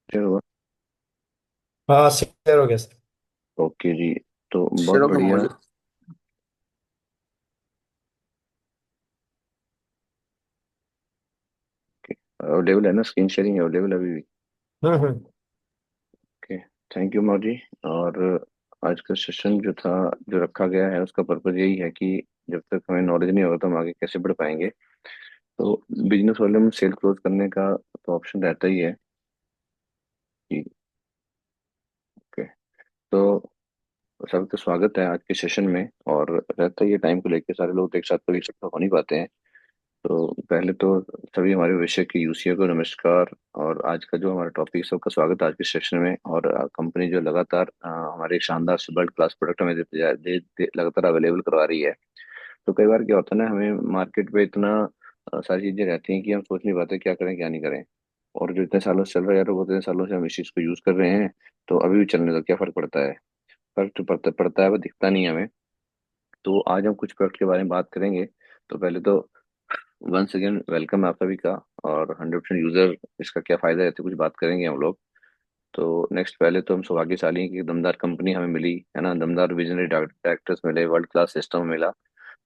Share हुआ। हाँ share हो गया सर। ओके जी। तो बहुत शेयर हो गया बढ़िया। मौजूद। अवेलेबल है ना, स्क्रीन शेयरिंग अवेलेबल अभी भी? हम्म। ओके। थैंक यू मौजी। और आज का सेशन जो था, जो रखा गया है, उसका पर्पज यही है कि जब तक हमें नॉलेज नहीं होगा तो हम आगे कैसे बढ़ पाएंगे। तो बिजनेस वाले में सेल क्लोज करने का तो ऑप्शन रहता ही है कि ओके। तो सबका स्वागत है आज के सेशन में। और रहता ही है, टाइम को लेकर सारे लोग तो एक साथ कभी इकट्ठा हो नहीं पाते हैं। तो पहले तो सभी हमारे विषय के यूसीए को नमस्कार। और आज का जो हमारा टॉपिक, सबका स्वागत है आज के सेशन में। और कंपनी जो लगातार हमारे शानदार से वर्ल्ड क्लास प्रोडक्ट हमें लगातार अवेलेबल करवा रही है। तो कई बार क्या होता है ना, हमें मार्केट पे इतना सारी चीजें रहती हैं कि हम सोच नहीं पाते क्या करें क्या नहीं करें। और जो इतने सालों से चल रहा है यार, वो इतने सालों से हम इस चीज को यूज कर रहे हैं। तो अभी भी चलने का क्या फर्क पड़ता है? फर्क तो पड़ता पड़ता है, वो दिखता नहीं है हमें। तो आज हम कुछ प्रोडक्ट के बारे में बात करेंगे। तो पहले तो वंस अगेन वेलकम है आप सभी का। और 100% यूजर, इसका क्या फायदा है, तो कुछ बात करेंगे हम लोग। तो नेक्स्ट, पहले तो हम सौभाग्यशाली हैं कि दमदार कंपनी हमें मिली है ना, दमदार विजनरी डायरेक्टर्स मिले, वर्ल्ड क्लास सिस्टम मिला।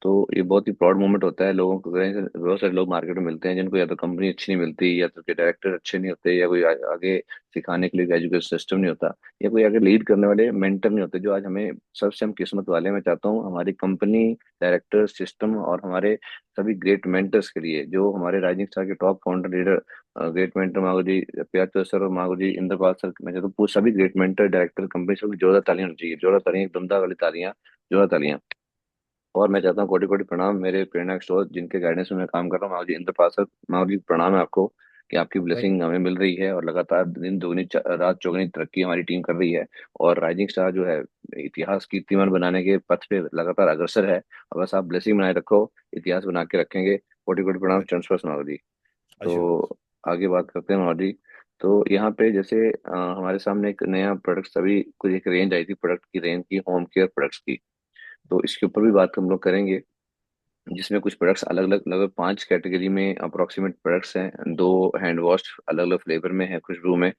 तो ये बहुत ही प्राउड मोमेंट होता है लोगों को। बहुत सारे लोग मार्केट में मिलते हैं जिनको या तो कंपनी अच्छी नहीं मिलती, या तो उनके डायरेक्टर अच्छे नहीं होते, या कोई आगे सिखाने के लिए एजुकेशन सिस्टम नहीं होता, या कोई आगे लीड करने वाले मेंटर नहीं होते। जो आज हमें, सबसे हम किस्मत वाले हैं। मैं चाहता हूँ हमारी कंपनी, डायरेक्टर, सिस्टम और हमारे सभी ग्रेट मेंटर्स के लिए, जो हमारे राइजिंग स्टार के top founder leader, great mentor मागो जी, प्यार सर और मागो जी, इंद्रपाल सर, मैं चाहता हूँ सभी ग्रेट मेंटर, डायरेक्टर, कंपनी, सभी जोरदार तालियां होनी चाहिए। जोरदार तालियां, एक दमदार वाली तालियां, जोरदार तालियां। और मैं चाहता हूँ कोटि कोटि प्रणाम मेरे प्रेरणा स्टोर, जिनके गाइडेंस में मैं काम कर रहा हूँ, माओ जी इंद्रपाल सर। माओ जी प्रणाम है आपको कि आपकी भाई। ब्लेसिंग हमें मिल रही है और लगातार दिन दुगनी रात चौगनी तरक्की हमारी टीम कर रही है। और राइजिंग स्टार जो है, इतिहास कीर्तिमान बनाने के पथ पे लगातार अग्रसर है। और बस आप ब्लेसिंग बनाए रखो, इतिहास बना के रखेंगे। कोटि कोटि प्रणाम, भाई, चरण स्पर्श माओ जी। आशीर्वाद। तो आगे बात करते हैं माओ जी। तो यहाँ पे जैसे हमारे सामने एक नया प्रोडक्ट, अभी कुछ एक रेंज आई थी प्रोडक्ट की, रेंज की होम केयर प्रोडक्ट्स की। तो इसके ऊपर भी बात हम लोग करेंगे, जिसमें कुछ प्रोडक्ट्स अलग अलग लगभग 5 कैटेगरी में अप्रोक्सीमेट प्रोडक्ट्स हैं। दो हैंड वॉश अलग अलग फ्लेवर में है, खुशबू में।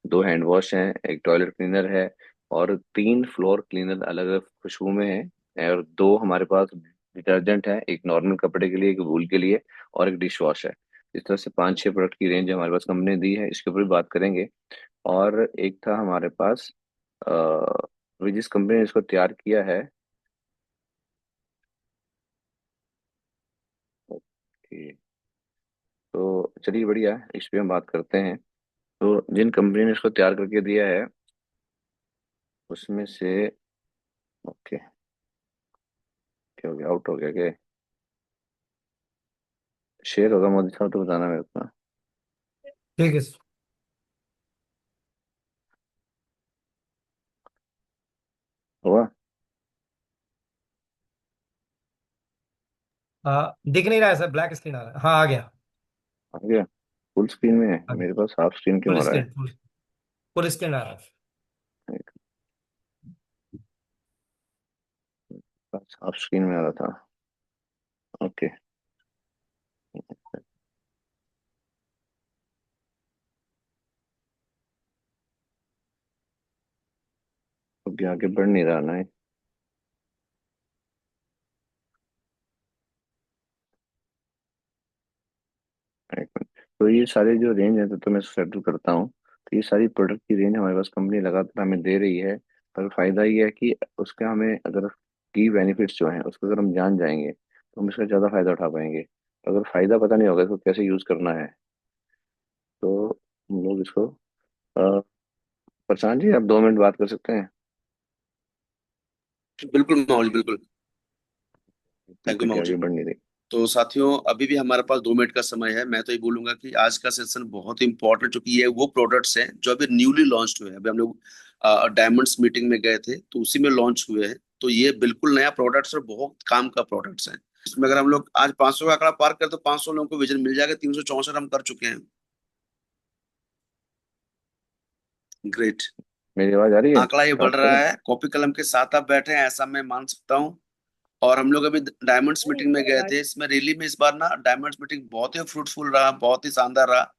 दो हैंड वॉश हैं, एक टॉयलेट क्लीनर है, और 3 फ्लोर क्लीनर अलग अलग खुशबू में है। और दो हमारे पास डिटर्जेंट है, एक नॉर्मल कपड़े के लिए, एक वूल के लिए, और एक डिश वॉश है। इस तरह से 5-6 प्रोडक्ट की रेंज हमारे पास कंपनी ने दी है, इसके ऊपर भी बात करेंगे। और एक था हमारे पास जिस कंपनी ने इसको तैयार किया है। ओके। तो चलिए बढ़िया है, इस पे हम बात करते हैं। तो जिन कंपनी ने इसको तैयार करके दिया है, उसमें से, ओके, क्या हो गया, आउट हो गया क्या? शेयर होगा मोदी साहब तो बताना मेरे को। ठीक है सर। हुआ? दिख नहीं रहा है सर, ब्लैक स्क्रीन आ रहा है। हाँ आ गया। आ गया? फुल स्क्रीन में है आ गया। मेरे पास, हाफ स्क्रीन क्यों फुल आ रहा है? स्क्रीन, फुल स्क्रीन आ रहा है। एक पास हाफ स्क्रीन में आ रहा था। ओके। ओके, आगे बढ़ नहीं रहा ना ये। एक मिनट। तो ये सारे जो रेंज है, तो मैं सेटल करता हूँ। तो ये सारी प्रोडक्ट की रेंज हमारे पास कंपनी लगातार हमें दे रही है। पर फायदा ये है कि उसका हमें अगर की बेनिफिट्स जो हैं उसको अगर हम जान जाएंगे तो हम इसका ज़्यादा फायदा उठा पाएंगे। अगर फायदा पता नहीं होगा इसको कैसे यूज़ करना है, तो हम लोग इसको प्रशांत जी, आप 2 मिनट बात कर सकते हैं? बिल्कुल माहौल, बिल्कुल। थैंक यू कंपनी माहौल जी। आगे बढ़ नहीं रही। तो साथियों, अभी भी हमारे पास 2 मिनट का समय है। मैं तो ये बोलूंगा कि आज का सेशन बहुत ही इंपॉर्टेंट, क्योंकि ये वो प्रोडक्ट्स हैं जो अभी न्यूली लॉन्च हुए हैं। अभी हम लोग डायमंड्स मीटिंग में गए थे तो उसी में लॉन्च हुए हैं। तो ये बिल्कुल नया प्रोडक्ट्स और बहुत काम का प्रोडक्ट्स हैं। इसमें अगर हम लोग आज 500 का आंकड़ा पार कर तो 500 लोगों को विजन मिल जाएगा। 364 हम कर चुके हैं। ग्रेट। मेरी आवाज़ आ रही है? आंकड़ा ये बढ़ स्टार्ट रहा करें? है। कॉपी कलम के साथ आप बैठे हैं ऐसा मैं मान सकता हूँ। और हम लोग अभी डायमंड्स मीटिंग में गए थे। इसमें रैली में इस बार ना डायमंड्स मीटिंग बहुत ही फ्रूटफुल रहा, बहुत ही शानदार रहा।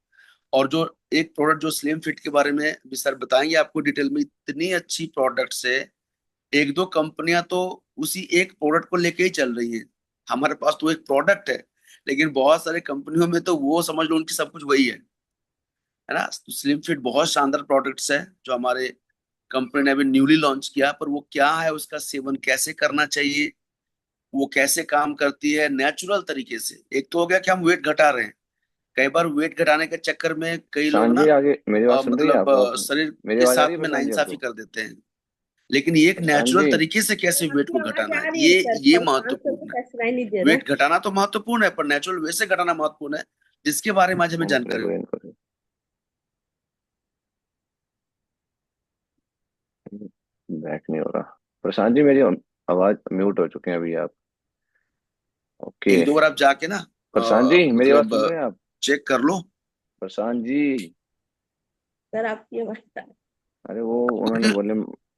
और जो एक प्रोडक्ट जो स्लिम फिट के बारे में भी सर बताएंगे आपको डिटेल में, इतनी अच्छी प्रोडक्ट्स है। एक दो कंपनियां तो उसी एक प्रोडक्ट को लेके ही चल रही हैं। हमारे पास तो एक प्रोडक्ट है, लेकिन बहुत सारे कंपनियों में तो वो समझ लो उनकी सब कुछ वही है ना। तो स्लिम फिट बहुत शानदार प्रोडक्ट्स है जो हमारे कंपनी ने अभी न्यूली लॉन्च किया, पर वो क्या है, उसका सेवन कैसे करना चाहिए, वो कैसे काम करती है नेचुरल तरीके से। एक तो हो गया कि हम वेट घटा रहे हैं, कई बार वेट घटाने के चक्कर में कई लोग प्रशांत ना जी, आगे मेरी बात सुन रही है मतलब आप? शरीर मेरी के आवाज आ रही साथ है में प्रशांत जी नाइंसाफी आपको? कर देते हैं। लेकिन ये एक प्रशांत नेचुरल जी। तरीके से कैसे सर वेट को आपकी आवाज घटाना है, आ रही है ये सर, ये पर 500 महत्वपूर्ण है। रुपये सिलाई नहीं दे रहे। वेट घटाना तो महत्वपूर्ण है, पर नेचुरल वे से घटाना महत्वपूर्ण है, जिसके बारे में आज हमें फोन जानकारी करो हो। इनको। बैक नहीं हो रहा प्रशांत जी, मेरी आवाज म्यूट हो चुके हैं अभी आप? ओके। एक दो बार आप जाके ना प्रशांत जी, मेरी आवाज मतलब सुन रहे हैं आप? चेक कर लो। प्रशांत जी। सर आपकी आवाज अरे वो उन्होंने बोले।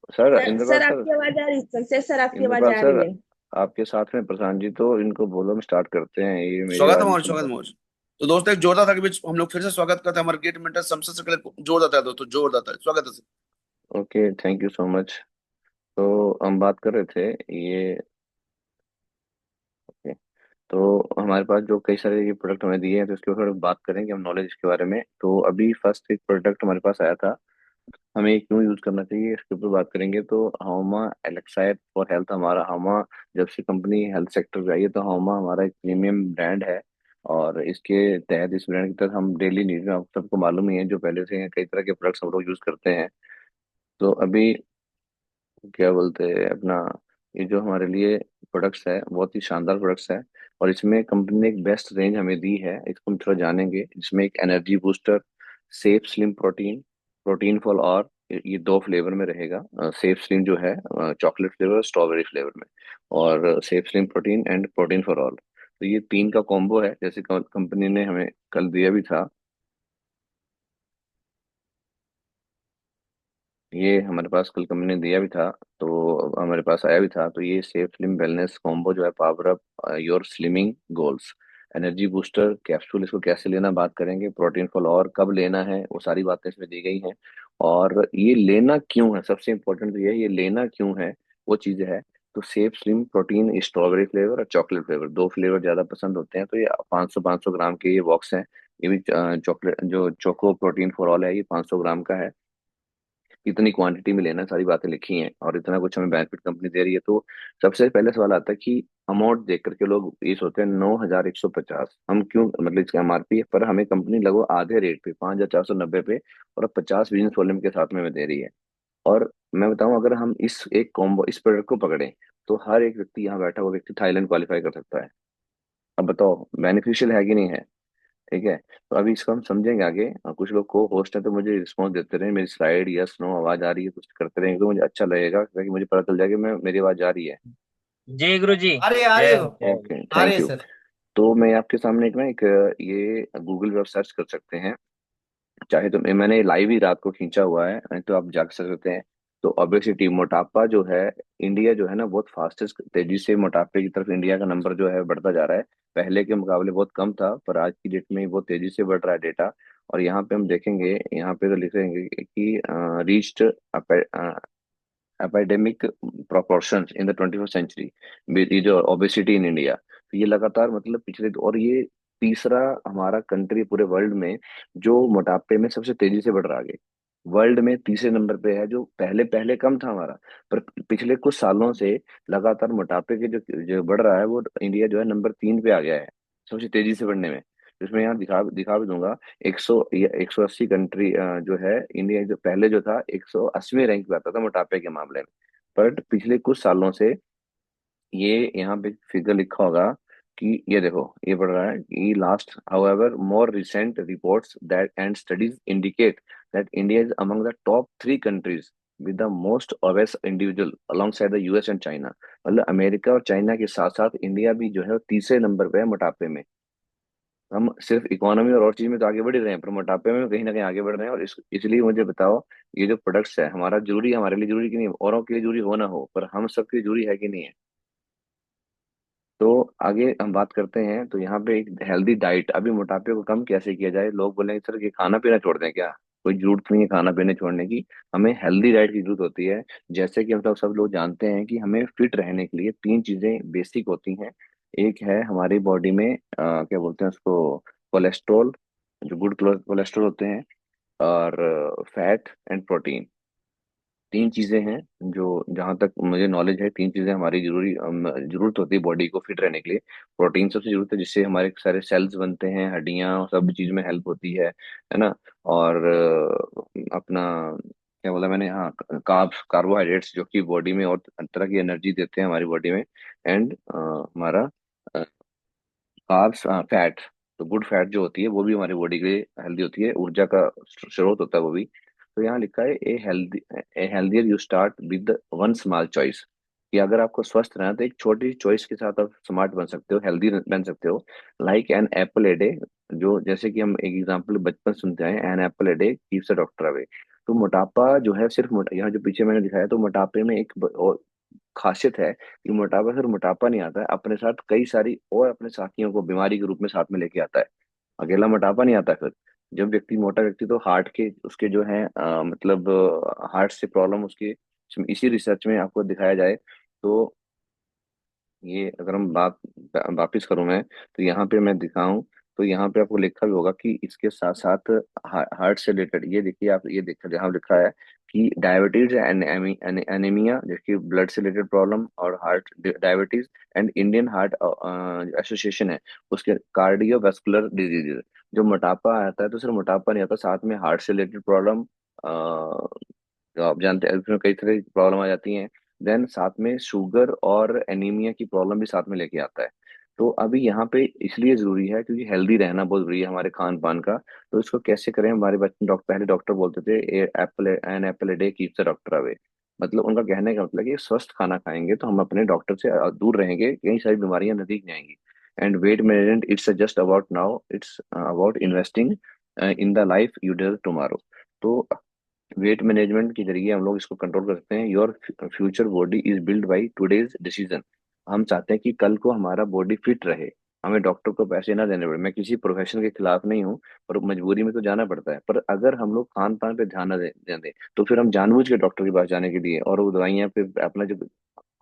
Sir sir Indrapal sir sir. आपकी आवाज आ रही है सर आपकी आवाज इंद्रपाल आ सर, रही है। आपके साथ में प्रशांत जी, तो इनको बोलो हम स्टार्ट करते हैं, ये मेरी स्वागत है आवाज नहीं मौज, सुन स्वागत पा है रहे। मौज। तो दोस्तों एक जोरदार था के बीच हम लोग फिर से स्वागत करते हैं हमारे गेट मेंटर शमशेर सर के लिए। जोरदार था दोस्तों, जोरदार था, स्वागत है sir. Okay, thank you so much. तो हम बात कर रहे थे ये। ओके। तो हमारे पास जो कई सारे ये प्रोडक्ट हमें दिए हैं, तो इसके ऊपर बात करेंगे हम, नॉलेज के बारे में। तो अभी फर्स्ट एक प्रोडक्ट हमारे पास आया था, हमें ये क्यों यूज करना चाहिए इसके ऊपर बात करेंगे। तो हाउमा एलेक्साइड फॉर हेल्थ, हमारा हाउमा जब से कंपनी हेल्थ सेक्टर में आई है, तो हाउमा हमारा एक प्रीमियम ब्रांड है। और इसके तहत, इस ब्रांड के तहत हम डेली नीड में, आप सबको मालूम ही है, जो पहले से हैं, कई तरह के प्रोडक्ट्स हम लोग यूज करते हैं। तो अभी क्या बोलते हैं अपना, ये जो हमारे लिए प्रोडक्ट्स है, बहुत ही शानदार प्रोडक्ट्स है। और इसमें कंपनी ने एक बेस्ट रेंज हमें दी है, इसको हम थोड़ा जानेंगे। जिसमें एक energy booster, safe slim protein, protein for, और ये दो फ्लेवर में रहेगा। सेफ स्लिम जो है चॉकलेट फ्लेवर, स्ट्रॉबेरी फ्लेवर में। और safe slim protein and protein for all, तो ये तीन का कॉम्बो है, जैसे कंपनी ने हमें कल दिया भी था। ये हमारे पास कल कंपनी ने दिया भी था, तो हमारे पास आया भी था। तो ये सेफ स्लिम वेलनेस कॉम्बो जो है, power up your slimming goals, energy booster capsule, इसको कैसे लेना बात करेंगे। प्रोटीन फॉल, और कब लेना है, वो सारी बातें इसमें दी गई हैं। और ये लेना क्यों है, सबसे इम्पोर्टेंट तो ये है, ये लेना क्यों है, वो चीज़ है। तो safe slim protein strawberry flavour और चॉकलेट फ्लेवर, दो फ्लेवर ज़्यादा पसंद होते हैं। तो ये 500 ग्राम के ये बॉक्स हैं। ये भी चॉकलेट जो चोको प्रोटीन फॉर ऑल है, ये 500 ग्राम का है। कितनी क्वांटिटी में लेना है, सारी बातें लिखी हैं, और इतना कुछ हमें बेनिफिट कंपनी दे रही है। तो सबसे पहले सवाल आता है कि अमाउंट देख करके लोग ये सोचते हैं 9,150, हम क्यों, मतलब इसका एमआरपी है, पर हमें कंपनी लगभग आधे रेट पे 5,490 पे, और अब 50 बिजनेस वॉल्यूम के साथ में हमें दे रही है। और मैं बताऊं, अगर हम इस एक कॉम्बो, इस प्रोडक्ट को पकड़े, तो हर एक व्यक्ति, यहाँ बैठा हुआ व्यक्ति थाईलैंड क्वालिफाई कर सकता है। अब बताओ बेनिफिशियल है कि नहीं है? ठीक है। तो अभी इसको हम समझेंगे आगे। कुछ लोग को होस्ट है, तो मुझे रिस्पॉन्स देते रहे, मेरी स्लाइड यस नो आवाज आ रही है, कुछ करते रहेंगे तो मुझे अच्छा लगेगा, ताकि मुझे पता चल जाए कि मैं, मेरी आवाज जा रही है। जय गुरु जी। आ रही जय हो। हो जय हो। ओके, आ रही थैंक है यू। सर। तो मैं आपके सामने एक ना, एक ये गूगल वेब सर्च कर सकते हैं, चाहे तो। मैंने लाइव ही रात को खींचा हुआ है, नहीं तो आप जा सकते हैं। तो ऑब्वियसली मोटापा जो है, इंडिया जो है ना, बहुत फास्टेस्ट तेजी से मोटापे की तरफ इंडिया का नंबर जो है बढ़ता जा रहा है। पहले के मुकाबले बहुत कम था, पर आज की डेट में बहुत तेजी से बढ़ रहा है डेटा। और यहाँ पे हम देखेंगे, यहाँ पे तो लिखेंगे कि reached epidemic proportions in the 21st century, ये जो ओबेसिटी इन इंडिया, तो ये लगातार, मतलब पिछले, और ये तीसरा हमारा कंट्री पूरे वर्ल्ड में जो मोटापे में सबसे तेजी से बढ़ रहा है आगे। वर्ल्ड में तीसरे नंबर पे है, जो पहले पहले कम था हमारा। पर पिछले कुछ सालों से लगातार मोटापे के जो जो बढ़ रहा है, वो इंडिया जो है नंबर 3 पे आ गया है, सबसे तेजी से बढ़ने में। जिसमें यहाँ दिखा दिखा भी दूंगा। 180 कंट्री जो है, इंडिया जो पहले जो था 180वें रैंक पे आता था मोटापे के मामले में। पर पिछले कुछ सालों से, ये यहाँ पे फिगर लिखा होगा कि ये देखो, ये बढ़ रहा है कि last, however more recent reports that and studies indicate that India is among the top 3 countries with the most obese individual alongside the US and China. मतलब अमेरिका और चाइना के साथ साथ इंडिया भी जो है तीसरे नंबर पे है मोटापे में। हम सिर्फ इकोनॉमी और चीज में तो आगे बढ़ ही रहे हैं, पर मोटापे में कहीं ना कहीं आगे बढ़ रहे हैं। और इसलिए मुझे बताओ, ये जो प्रोडक्ट्स है, हमारा जरूरी है, हमारे लिए जरूरी कि नहीं, औरों के लिए जरूरी हो ना हो, पर हम सबके लिए जरूरी है कि नहीं है? तो आगे हम बात करते हैं। तो यहाँ पे एक हेल्दी डाइट, अभी मोटापे को कम कैसे किया जाए। लोग बोलेंगे सर कि खाना पीना छोड़ दें क्या? कोई जरूरत नहीं है खाना पीने छोड़ने की, हमें हेल्दी डाइट की जरूरत होती है। जैसे कि हम सब लोग जानते हैं कि हमें फिट रहने के लिए तीन चीजें बेसिक होती हैं। एक है हमारी बॉडी में क्या बोलते हैं उसको, कोलेस्ट्रॉल, जो गुड कोलेस्ट्रॉल होते हैं, और फैट एंड प्रोटीन। तीन चीजें हैं जो, जहां तक मुझे नॉलेज है, तीन चीजें हमारी जरूरत होती है बॉडी को फिट रहने के लिए। प्रोटीन सबसे जरूरत है, जिससे हमारे सारे सेल्स बनते हैं, हड्डियां, सब चीज में हेल्प होती है ना। और अपना क्या बोला मैंने, हाँ, कार्बोहाइड्रेट्स जो कि बॉडी में और तरह की एनर्जी देते हैं हमारी बॉडी में। एंड हमारा कार्ब्स, फैट। तो गुड फैट जो होती है वो भी हमारी बॉडी के लिए हेल्दी होती है, ऊर्जा का स्रोत होता है वो भी। तो यहाँ लिखा है a healthier you start with one small choice, कि अगर आपको स्वस्थ रहना है तो एक छोटी चॉइस के साथ आप स्मार्ट बन सकते हो, हेल्दी बन सकते हो। Like an apple a day, जो जैसे कि हम एक एग्जांपल बचपन सुनते हैं, an apple a day keeps a doctor away. तो मोटापा जो है सिर्फ यहाँ जो पीछे मैंने दिखाया, तो मोटापे में एक और खासियत है कि मोटापा सिर्फ मोटापा नहीं आता है, अपने साथ कई सारी और अपने साथियों को बीमारी के रूप में साथ में लेके आता है। अकेला मोटापा नहीं आता फिर। जब व्यक्ति मोटा व्यक्ति, तो हार्ट के उसके जो है मतलब हार्ट से प्रॉब्लम उसके, इसी रिसर्च में आपको दिखाया जाए तो, ये अगर हम बात वापिस करूं मैं, तो यहाँ पे मैं दिखाऊं, तो यहाँ पे आपको लिखा भी होगा कि इसके साथ साथ हार्ट से रिलेटेड, ये देखिए आप, ये देखा जहाँ लिखा है कि डायबिटीज एंड एनीमिया, जबकि ब्लड से रिलेटेड प्रॉब्लम, और heart diabetes and Indian heart association है, उसके कार्डियोवास्कुलर डिजीजेज। जो मोटापा आता है तो सिर्फ मोटापा नहीं आता, साथ में हार्ट से रिलेटेड प्रॉब्लम, जो आप जानते हैं उसमें कई तरह की प्रॉब्लम आ जाती हैं। देन साथ में शुगर और एनीमिया की प्रॉब्लम भी साथ में लेके आता है। तो अभी यहाँ पे इसलिए जरूरी है क्योंकि हेल्दी रहना बहुत जरूरी है हमारे खान पान का। तो इसको कैसे करें, हमारे बच्चे डॉक्टर, पहले डॉक्टर बोलते थे apple an apple a day keeps the doctor away. मतलब उनका कहने का मतलब कि स्वस्थ खाना खाएंगे तो हम अपने डॉक्टर से दूर रहेंगे, कई सारी बीमारियां नजदीक नहीं आएंगी। And weight management it's just about now, it's about investing in the life you deserve tomorrow. तो वेट मैनेजमेंट के जरिए हम लोग इसको कंट्रोल कर सकते हैं। Your future body is build by today's decision. हम चाहते हैं कि कल को हमारा बॉडी फिट रहे, हमें डॉक्टर को पैसे ना देने पड़े। मैं किसी प्रोफेशन के खिलाफ नहीं हूँ, पर मजबूरी में तो जाना पड़ता है। पर अगर हम लोग खान पान पे ध्यान ना दें तो फिर हम जानबूझ के डॉक्टर के पास जाने के लिए और वो दवाइयाँ पे अपना जो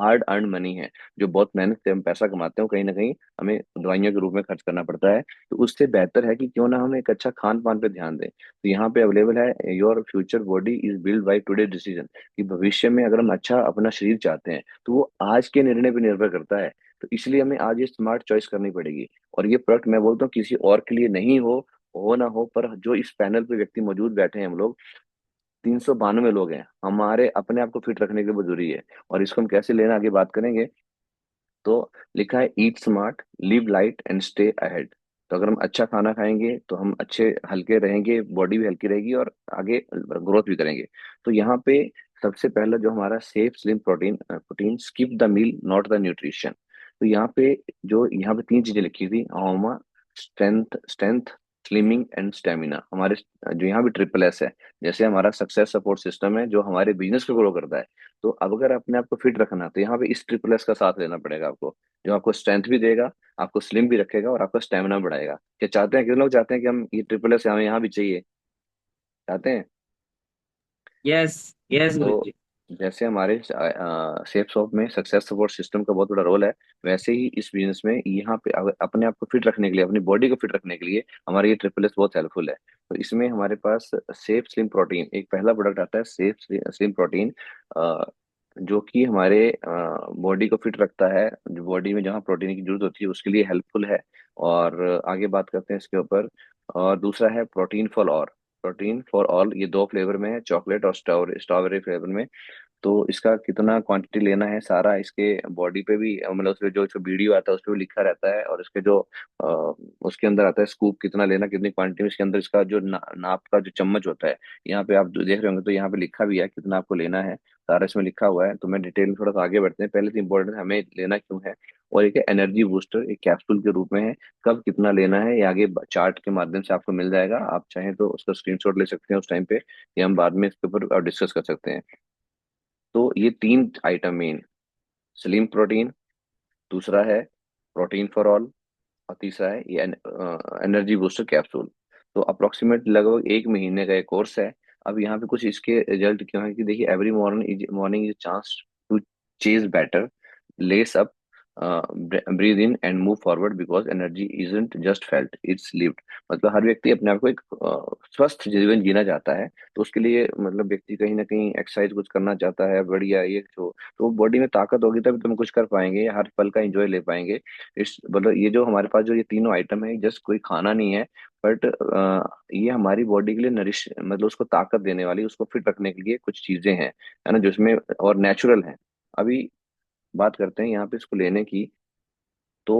हार्ड अर्न मनी है, जो बहुत मेहनत से हम पैसा कमाते हैं, कहीं ना कहीं हमें दवाइयों के रूप में खर्च करना पड़ता है। तो उससे बेहतर है कि क्यों ना हम एक अच्छा खान पान पे ध्यान दें। तो यहाँ पे अवेलेबल है, your future body is build by today decision, कि भविष्य में अगर हम अच्छा अपना शरीर चाहते हैं तो वो आज के निर्णय पे निर्भर करता है। तो इसलिए हमें आज ये स्मार्ट चॉइस करनी पड़ेगी। और ये प्रोडक्ट मैं बोलता हूँ किसी और के लिए नहीं हो ना हो, पर जो इस पैनल पे व्यक्ति मौजूद बैठे हैं हम लोग 392 लोग हैं, हमारे अपने आप को फिट रखने की बहुत जरूरी है। और इसको हम कैसे लेना, आगे बात करेंगे। तो लिखा है eat smart, live light and stay ahead. तो अगर हम अच्छा खाना खाएंगे तो हम अच्छे हल्के रहेंगे, बॉडी भी हल्की रहेगी और आगे ग्रोथ भी करेंगे। तो यहाँ पे सबसे पहला जो हमारा safe slim protein protein skip the meal not the nutrition. तो यहाँ पे जो यहाँ पे तीन चीजें लिखी थी, होमा, strength strength slimming and stamina. हमारे जो यहाँ भी ट्रिपल एस है, जैसे हमारा सक्सेस सपोर्ट सिस्टम है जो हमारे बिजनेस को ग्रो करता है। तो अब अगर अपने आप को फिट रखना है, तो यहाँ पे इस ट्रिपल एस का साथ लेना पड़ेगा आपको, जो आपको स्ट्रेंथ भी देगा, आपको स्लिम भी रखेगा और आपका स्टेमिना बढ़ाएगा। क्या चाहते हैं, कितने लोग चाहते हैं कि हम ये ट्रिपल एस हमें यहाँ भी चाहिए, चाहते हैं? यस, यस तो गुरुजी। जैसे हमारे सेफ शॉप में सक्सेस सपोर्ट सिस्टम का बहुत बड़ा रोल है, वैसे ही इस बिजनेस में यहाँ पे अपने आप को फिट रखने के लिए, अपनी बॉडी को फिट रखने के लिए हमारे ये ट्रिपल एस बहुत हेल्पफुल है। तो इसमें हमारे पास सेफ स्लिम प्रोटीन एक पहला प्रोडक्ट आता है, सेफ स्लिम प्रोटीन, जो कि हमारे बॉडी को फिट रखता है, जो बॉडी में जहाँ प्रोटीन की जरूरत होती है उसके लिए हेल्पफुल है। और आगे बात करते हैं इसके ऊपर। और दूसरा है प्रोटीन फॉर ऑल, ये दो फ्लेवर में है, चॉकलेट और स्ट्रॉबेरी फ्लेवर में। तो इसका कितना क्वांटिटी लेना है सारा इसके बॉडी पे भी, मतलब उसपे जो इसका वीडियो आता है उस पे भी लिखा रहता है। और इसके जो अ, उसके अंदर आता है स्कूप कितना लेना, कितनी क्वांटिटी में, इसके अंदर इसका जो नाप का जो चम्मच होता है, यहाँ पे आप जो देख रहे होंगे तो यहाँ पे लिखा भी है कितना आपको लेना है, सारा इसमें लिखा हुआ है। तो मैं डिटेल में थोड़ा सा आगे बढ़ते हैं। पहले तो इम्पोर्टेंट हमें लेना क्यों है, और एक एनर्जी बूस्टर एक कैप्सूल के रूप में है। कब कितना लेना है ये आगे चार्ट के माध्यम से आपको मिल जाएगा, आप चाहें तो उसका स्क्रीनशॉट ले सकते हैं उस टाइम पे, या हम बाद में इसके ऊपर डिस्कस कर सकते हैं। तो ये तीन आइटम मेन, स्लिम प्रोटीन, दूसरा है प्रोटीन फॉर ऑल, और तीसरा है ये एनर्जी बूस्टर कैप्सूल। तो अप्रोक्सीमेट लगभग 1 महीने का ये कोर्स है। अब यहाँ पे कुछ इसके रिजल्ट क्यों है कि देखिए, every morning is chance to chase better, lace up, breathe in and move forward because energy isn't just felt, it's lived. मतलब हर व्यक्ति अपने आप को एक स्वस्थ जीवन जीना चाहता है, तो उसके लिए मतलब व्यक्ति कहीं ना कहीं एक्सरसाइज कुछ करना चाहता है, बढ़िया ये तो बॉडी में ताकत होगी तभी तुम कुछ कर पाएंगे, हर पल का एंजॉय ले पाएंगे। इस मतलब ये जो हमारे पास जो ये तीनों आइटम है, जस्ट कोई खाना नहीं है, बट ये हमारी बॉडी के लिए नरिश मतलब उसको ताकत देने वाली, उसको फिट रखने के लिए कुछ चीजें हैं, है ना, जिसमें और नेचुरल है। अभी बात करते हैं यहाँ पे इसको लेने की। तो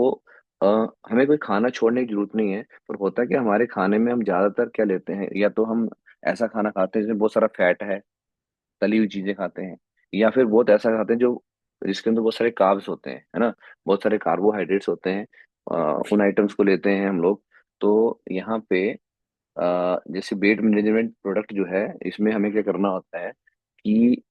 अ, हमें कोई खाना छोड़ने की जरूरत नहीं है, पर होता है कि हमारे खाने में हम ज्यादातर क्या लेते हैं, या तो हम ऐसा खाना खाते हैं जिसमें बहुत सारा फैट है, तली हुई चीजें खाते हैं, या फिर बहुत ऐसा खाते हैं जो जिसके अंदर बहुत सारे कार्ब्स होते हैं, है ना, बहुत सारे कार्बोहाइड्रेट्स होते हैं, उन आइटम्स को लेते हैं हम लोग। तो यहाँ पे जैसे वेट मैनेजमेंट प्रोडक्ट जो है, इसमें हमें क्या करना होता है कि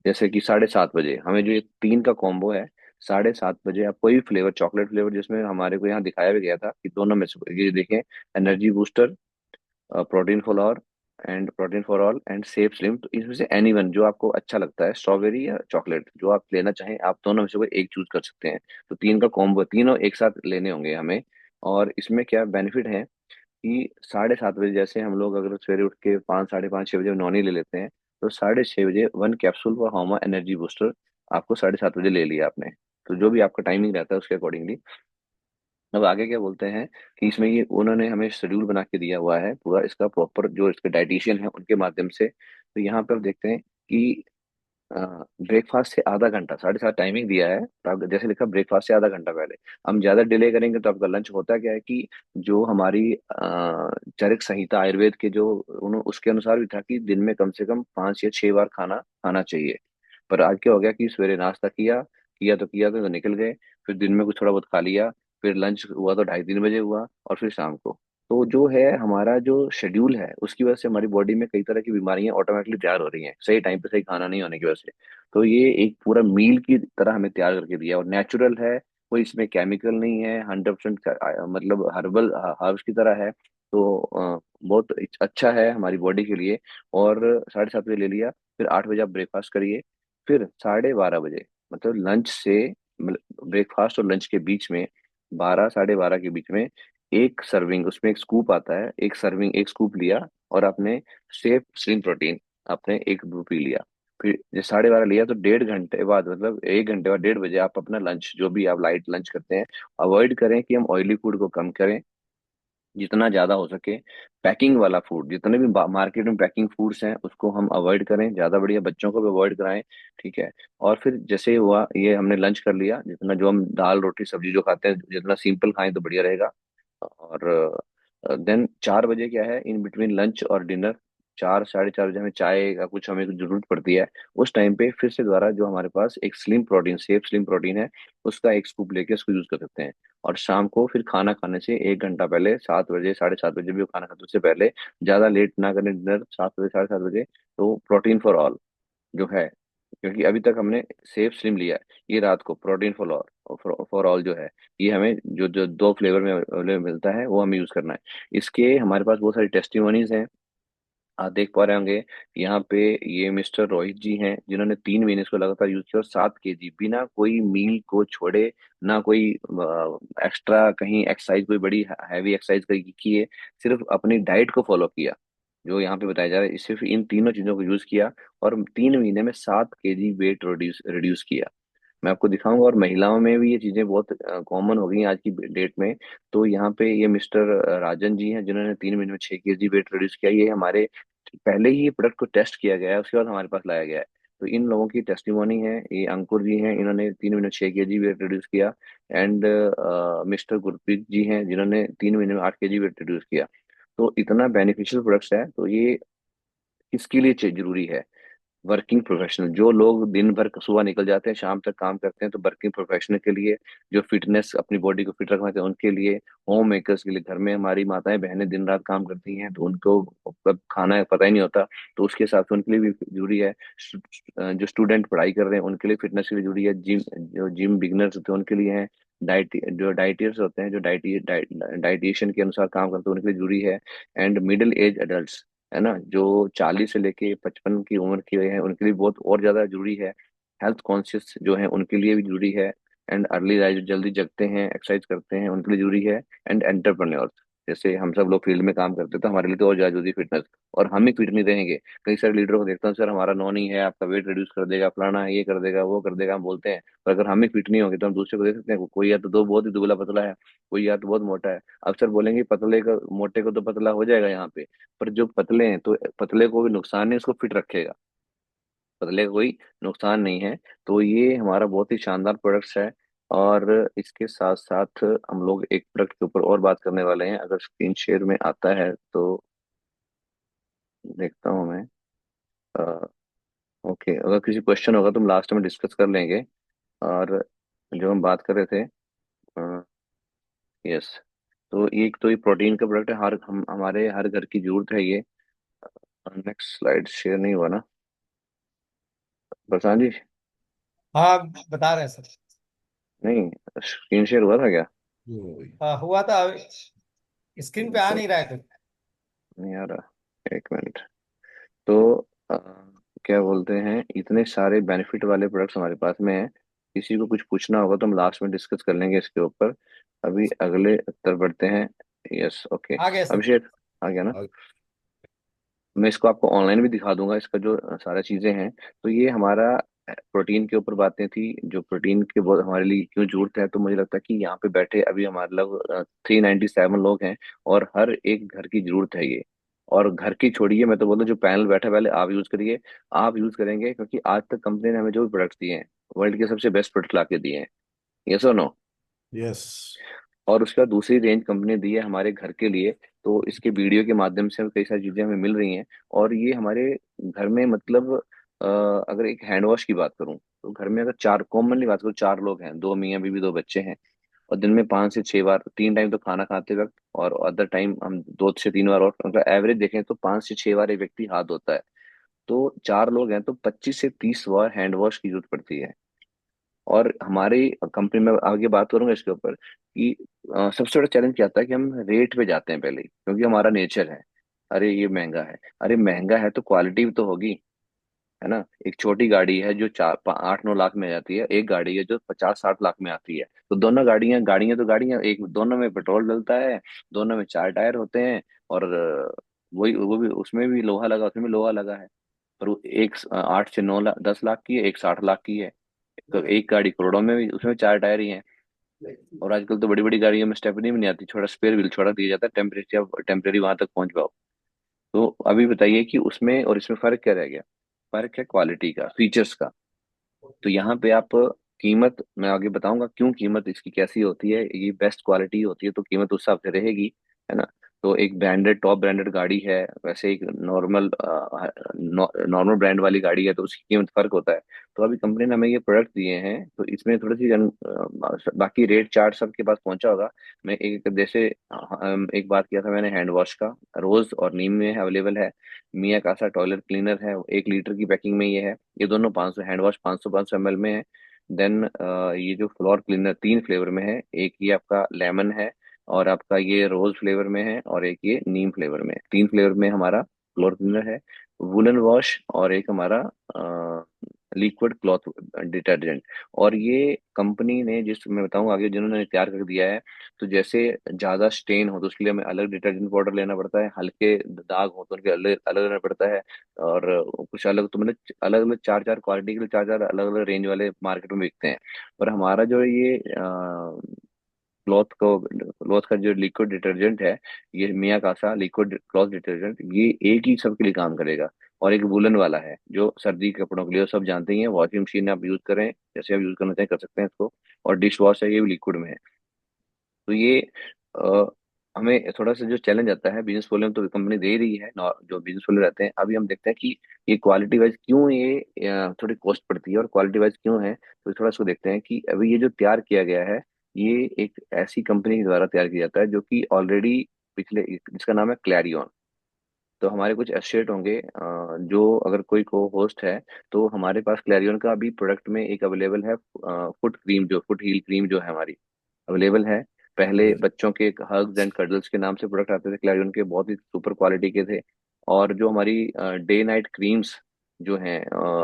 जैसे कि 7:30 बजे हमें जो ये तीन का कॉम्बो है, 7:30 बजे आप कोई भी फ्लेवर, चॉकलेट फ्लेवर, जिसमें हमारे को यहाँ दिखाया भी गया था कि दोनों में से ये देखें, energy booster, protein for all and safe slim, तो इसमें से एनी वन जो आपको अच्छा लगता है, स्ट्रॉबेरी या चॉकलेट, जो आप लेना चाहें आप दोनों में से कोई एक चूज कर सकते हैं। तो तीन का कॉम्बो, तीनों एक साथ लेने होंगे हमें। और इसमें क्या बेनिफिट है कि 7:30 बजे जैसे हम लोग अगर सवेरे उठ के 5, 5:30, 6 बजे नॉनी ले लेते हैं, तो 6:30 बजे 1 कैप्सूल फॉर होमा एनर्जी बूस्टर आपको 7:30 बजे ले लिया आपने। तो जो भी आपका टाइमिंग रहता है उसके अकॉर्डिंगली। अब आगे क्या बोलते हैं कि इसमें ये उन्होंने हमें शेड्यूल बना के दिया हुआ है पूरा, इसका प्रॉपर जो इसके डाइटिशियन है उनके माध्यम से। तो यहाँ पर देखते हैं कि ब्रेकफास्ट से आधा घंटा, 7:30 टाइमिंग दिया है, तो आप जैसे लिखा ब्रेकफास्ट से आधा घंटा पहले। हम ज्यादा डिले करेंगे तो आपका लंच होता क्या है कि जो हमारी चरक संहिता आयुर्वेद के जो उसके अनुसार भी था कि दिन में कम से कम 5 या 6 बार खाना खाना चाहिए। पर आज क्या हो गया कि सवेरे नाश्ता किया, किया तो निकल गए, फिर दिन में कुछ थोड़ा बहुत खा लिया, फिर लंच हुआ तो 2:30-3 बजे हुआ, और फिर शाम को। तो जो है हमारा जो शेड्यूल है उसकी वजह से हमारी बॉडी में कई तरह की बीमारियां ऑटोमेटिकली तैयार हो रही हैं, सही टाइम पे सही खाना नहीं होने की वजह से। तो ये एक पूरा मील की तरह हमें तैयार करके दिया, और नेचुरल है, कोई इसमें केमिकल नहीं है, 100% मतलब हर्बल हर्ब्स की तरह है। तो बहुत अच्छा है हमारी बॉडी के लिए। और 7:30 बजे ले लिया, फिर 8 बजे आप ब्रेकफास्ट करिए, फिर 12:30 बजे मतलब लंच से, ब्रेकफास्ट और लंच के बीच में, 12, 12:30 के बीच में एक सर्विंग, उसमें एक स्कूप आता है, एक सर्विंग एक स्कूप लिया, और आपने सेफ स्लिम प्रोटीन आपने एक पी लिया। फिर जैसे 12:30 लिया तो 1.5 घंटे बाद, मतलब 1 घंटे बाद 1:30 बजे आप अपना लंच, जो भी आप लाइट लंच करते हैं, अवॉइड करें कि हम ऑयली फूड को कम करें जितना ज्यादा हो सके। पैकिंग वाला फूड, जितने भी मार्केट में पैकिंग फूड्स हैं उसको हम अवॉइड करें, ज्यादा बढ़िया बच्चों को भी अवॉइड कराएं, ठीक है। और फिर जैसे ही हुआ ये हमने लंच कर लिया, जितना जो हम दाल रोटी सब्जी जो खाते हैं जितना सिंपल खाएं तो बढ़िया रहेगा। और देन 4 बजे क्या है, इन बिटवीन लंच और डिनर, 4, 4:30 बजे हमें चाय या कुछ हमें कुछ जरूरत पड़ती है, उस टाइम पे फिर से दोबारा जो हमारे पास एक slim protein, safe slim protein है, उसका एक स्कूप लेके उसको यूज कर सकते हैं। और शाम को फिर खाना खाने से 1 घंटा पहले, 7 बजे, 7:30 बजे भी खाना खाते उससे पहले, ज्यादा लेट ना करें डिनर, 7 बजे, 7:30 बजे। तो प्रोटीन फॉर ऑल जो है, क्योंकि अभी तक हमने सेफ स्लिम लिया है, ये रात को प्रोटीन फॉर ऑल जो है, ये हमें जो जो 2 फ्लेवर में अवेलेबल मिलता है वो हमें यूज करना है। इसके हमारे पास बहुत सारी टेस्टिमोनीज हैं, आप देख पा रहे होंगे यहाँ पे। ये मिस्टर रोहित जी हैं जिन्होंने 3 महीने इसको लगातार यूज किया, और 7 kg बिना कोई मील को छोड़े, ना कोई एक्स्ट्रा कहीं एक्सरसाइज, कोई बड़ी हैवी एक्सरसाइज की है, सिर्फ अपनी डाइट को फॉलो किया जो यहाँ पे बताया जा रहा है, सिर्फ इन तीनों चीजों को यूज किया, और 3 महीने में 7 kg वेट रिड्यूस रिड्यूस किया। मैं आपको दिखाऊंगा, और महिलाओं में भी ये चीजें बहुत कॉमन हो गई हैं आज की डेट में। तो यहाँ पे ये मिस्टर राजन जी हैं जिन्होंने 3 महीने में 6 kg वेट रिड्यूस किया। ये हमारे पहले ही ये प्रोडक्ट को टेस्ट किया गया है, उसके बाद हमारे पास लाया गया है। तो इन लोगों की टेस्टिमोनी है, ये अंकुर जी हैं, इन्होंने 3 महीने में 6 kg वेट रिड्यूस किया। एंड मिस्टर गुरप्रीत जी हैं जिन्होंने 3 महीने में 8 kg वेट रिड्यूस किया। तो इतना बेनिफिशियल प्रोडक्ट्स है, तो ये किसके लिए जरूरी है, वर्किंग प्रोफेशनल, जो लोग दिन भर सुबह निकल जाते हैं शाम तक काम करते हैं, तो वर्किंग प्रोफेशनल के लिए, जो फिटनेस अपनी बॉडी को फिट रखना चाहते हैं उनके लिए, होम मेकर्स के लिए, घर में हमारी माताएं बहनें दिन रात काम करती हैं तो उनको कब खाना है पता ही नहीं होता, तो उसके हिसाब से उनके लिए भी जरूरी है। जो स्टूडेंट पढ़ाई कर रहे हैं उनके लिए फिटनेस के लिए जरूरी है। जो जिम बिगनर्स होते हैं उनके लिए है। जो डाइटियर्स होते हैं, जो डाइटिशियन के अनुसार काम करते हैं उनके लिए जरूरी है। एंड मिडिल एज अडल्ट, है ना, जो 40 से लेके 55 की उम्र के हैं उनके लिए बहुत और ज्यादा जरूरी है। हेल्थ कॉन्शियस जो है उनके लिए भी जरूरी है। एंड अर्ली राइज, जल्दी जगते हैं, एक्सरसाइज करते हैं, उनके लिए जरूरी है। एंड एंटरप्रेन्योर्स, जैसे हम सब लोग फील्ड में काम करते हैं तो हमारे लिए तो और ज्यादा जरूरी फिटनेस। और हम ही फिट नहीं रहेंगे, कई सारे लीडरों को देखता हूँ, सर हमारा नॉन ही है, आपका वेट रिड्यूस कर देगा, फलाना है, ये कर देगा, वो कर देगा, हम बोलते हैं। पर अगर हम ही फिट नहीं होंगे तो हम दूसरे को देख सकते हैं, कोई या तो दो बहुत ही दुबला पतला है, कोई या तो बहुत मोटा है। अब सर बोलेंगे पतले का मोटे को तो पतला हो जाएगा यहाँ पे, पर जो पतले हैं तो पतले को भी नुकसान है, इसको फिट रखेगा, पतले का कोई नुकसान नहीं है। तो ये हमारा बहुत ही शानदार प्रोडक्ट्स है। और इसके साथ साथ हम लोग एक प्रोडक्ट के ऊपर और बात करने वाले हैं, अगर स्क्रीन शेयर में आता है तो देखता हूँ मैं। ओके, अगर किसी क्वेश्चन होगा तो हम लास्ट में डिस्कस कर लेंगे। और जो हम बात कर रहे थे, यस, तो ये प्रोटीन का प्रोडक्ट है, हर हम हमारे हर घर की जरूरत है ये। नेक्स्ट स्लाइड शेयर नहीं हुआ ना प्रशांत जी? हाँ, बता रहे हैं सर। नहीं, स्क्रीन शेयर हुआ था क्या? हाँ, हुआ था। स्क्रीन पे आ तो नहीं रहा है तो। नहीं आ रहा, एक मिनट। तो क्या बोलते हैं, इतने सारे बेनिफिट वाले प्रोडक्ट्स हमारे पास में है, किसी को कुछ पूछना होगा तो हम लास्ट में डिस्कस कर लेंगे इसके ऊपर। अभी अगले उत्तर बढ़ते हैं। Yes, okay. आ गया सर। अभिषेक, आ गया ना? मैं इसको आपको ऑनलाइन भी दिखा दूंगा, इसका जो सारा चीजें हैं। तो ये हमारा प्रोटीन के ऊपर बातें थी, जो प्रोटीन के बहुत हमारे लिए क्यों जरूरत है। तो मुझे लगता है कि यहाँ पे बैठे अभी हमारे लोग 397 लोग हैं, और हर एक घर की जरूरत है ये। और घर की छोड़िए, मैं तो बोलता हूँ जो पैनल बैठा है, पहले आप यूज करिए। आप यूज करेंगे क्योंकि आज तक कंपनी ने हमें जो भी प्रोडक्ट्स दिए हैं, वर्ल्ड के सबसे बेस्ट प्रोडक्ट ला के दिए हैं। यस और नो? यस। और उसके बाद दूसरी रेंज कंपनी दी है हमारे घर के लिए। तो इसके वीडियो के माध्यम से कई सारी चीजें हमें मिल रही हैं। और ये हमारे घर में मतलब अगर एक हैंड वॉश की बात करूं, तो घर में अगर चार, कॉमनली बात करूं, चार लोग हैं, दो मियाँ बीवी दो बच्चे हैं, और दिन में 5 से 6 बार, 3 टाइम तो खाना खाते वक्त, और अदर टाइम हम 2 से 3 बार, और मतलब एवरेज देखें तो 5 से 6 बार एक व्यक्ति हाथ धोता है। तो चार लोग हैं तो 25 से 30 बार हैंड वॉश की जरूरत पड़ती है। और हमारी कंपनी में आगे बात करूंगा इसके ऊपर कि सबसे बड़ा चैलेंज क्या आता है कि हम रेट पे जाते हैं पहले ही, क्योंकि हमारा नेचर है, अरे ये महंगा है, अरे महंगा है तो क्वालिटी भी तो होगी, है ना। एक छोटी गाड़ी है जो 8-9 लाख में जाती है, एक गाड़ी है जो 50-60 लाख में आती है। तो दोनों गाड़ियां गाड़ियां तो गाड़ियां, एक दोनों में पेट्रोल डलता है, दोनों में 4 टायर होते हैं, और वही वो भी, उसमें भी लोहा लगा, उसमें भी लोहा लगा है। पर वो एक 8 से 9 लाख 10 लाख की है, एक 60 लाख की है। तो एक गाड़ी करोड़ों में भी, उसमें 4 टायर ही हैं। और आजकल तो बड़ी बड़ी गाड़ियों में स्टेपनी भी नहीं आती, छोटा स्पेयर व्हील छोड़ा दिया जाता है, टेम्परेचर टेम्परेरी वहां तक पहुंच पाओ। तो अभी बताइए कि उसमें और इसमें फर्क क्या रह गया? फर्क है क्वालिटी का, फीचर्स का। तो यहाँ पे आप, कीमत मैं आगे बताऊंगा क्यों कीमत इसकी कैसी होती है, ये बेस्ट क्वालिटी होती है तो कीमत उस हिसाब से रहेगी, है ना। तो एक ब्रांडेड, टॉप ब्रांडेड गाड़ी है, वैसे एक नॉर्मल नॉर्मल ब्रांड वाली गाड़ी है तो उसकी कीमत फर्क होता है। तो अभी कंपनी ने हमें ये प्रोडक्ट दिए हैं तो इसमें थोड़ी सी बाकी रेट चार्ट सबके पास पहुंचा होगा। मैं एक जैसे एक बात किया था मैंने हैंड वॉश का, रोज और नीम में अवेलेबल है। मिया कासा टॉयलेट क्लीनर है, 1 लीटर की पैकिंग में ये है। ये दोनों 500, हैंड वॉश 500 ml में है। देन ये जो फ्लोर क्लीनर 3 फ्लेवर में है, एक ये आपका लेमन है, और आपका ये रोज फ्लेवर में है, और एक ये नीम फ्लेवर में है। 3 फ्लेवर में हमारा फ्लोर क्लीनर है। वुलन वॉश, और एक हमारा लिक्विड क्लॉथ डिटर्जेंट। और ये कंपनी ने, जिस मैं बताऊंगा आगे, जिन्होंने तैयार कर दिया है। तो जैसे ज्यादा स्टेन हो तो उसके लिए हमें अलग डिटर्जेंट पाउडर लेना पड़ता है, हल्के दाग हो तो उनके अलग अलग लेना पड़ता है। और कुछ अलग, तो मतलब अलग अलग चार चार क्वालिटी के लिए चार चार अलग अलग रेंज वाले मार्केट में बिकते हैं। और हमारा जो ये क्लॉथ का जो लिक्विड डिटर्जेंट है, ये मिया कासा लिक्विड क्लॉथ डिटर्जेंट, ये एक ही सबके लिए काम करेगा। और एक वुलन वाला है जो सर्दी के कपड़ों के लिए, सब जानते ही हैं। वॉशिंग मशीन आप यूज करें, जैसे आप यूज करना चाहें कर सकते हैं इसको। और डिश वॉश है, ये भी लिक्विड में है। तो ये हमें थोड़ा सा जो चैलेंज आता है, बिजनेस वॉल्यूम तो कंपनी दे ही रही है, जो बिजनेस वॉल्यूम रहते हैं, अभी हम देखते हैं कि ये क्वालिटी वाइज क्यों ये थोड़ी कॉस्ट पड़ती है और क्वालिटी वाइज क्यों है, तो थोड़ा इसको देखते हैं कि अभी ये जो तैयार किया गया है, ये एक ऐसी कंपनी के द्वारा तैयार किया जाता है जो कि ऑलरेडी पिछले, जिसका नाम है क्लैरियन। तो हमारे कुछ एसोसिएट होंगे, जो अगर कोई को होस्ट है, तो हमारे पास क्लैरियन का अभी प्रोडक्ट में एक अवेलेबल है, फुट क्रीम, जो फुट हील क्रीम जो है हमारी अवेलेबल है। पहले जी बच्चों के हग्स एंड कडल्स के नाम से प्रोडक्ट आते थे क्लैरियन के, बहुत ही सुपर क्वालिटी के थे। और जो हमारी डे नाइट क्रीम्स जो हैं,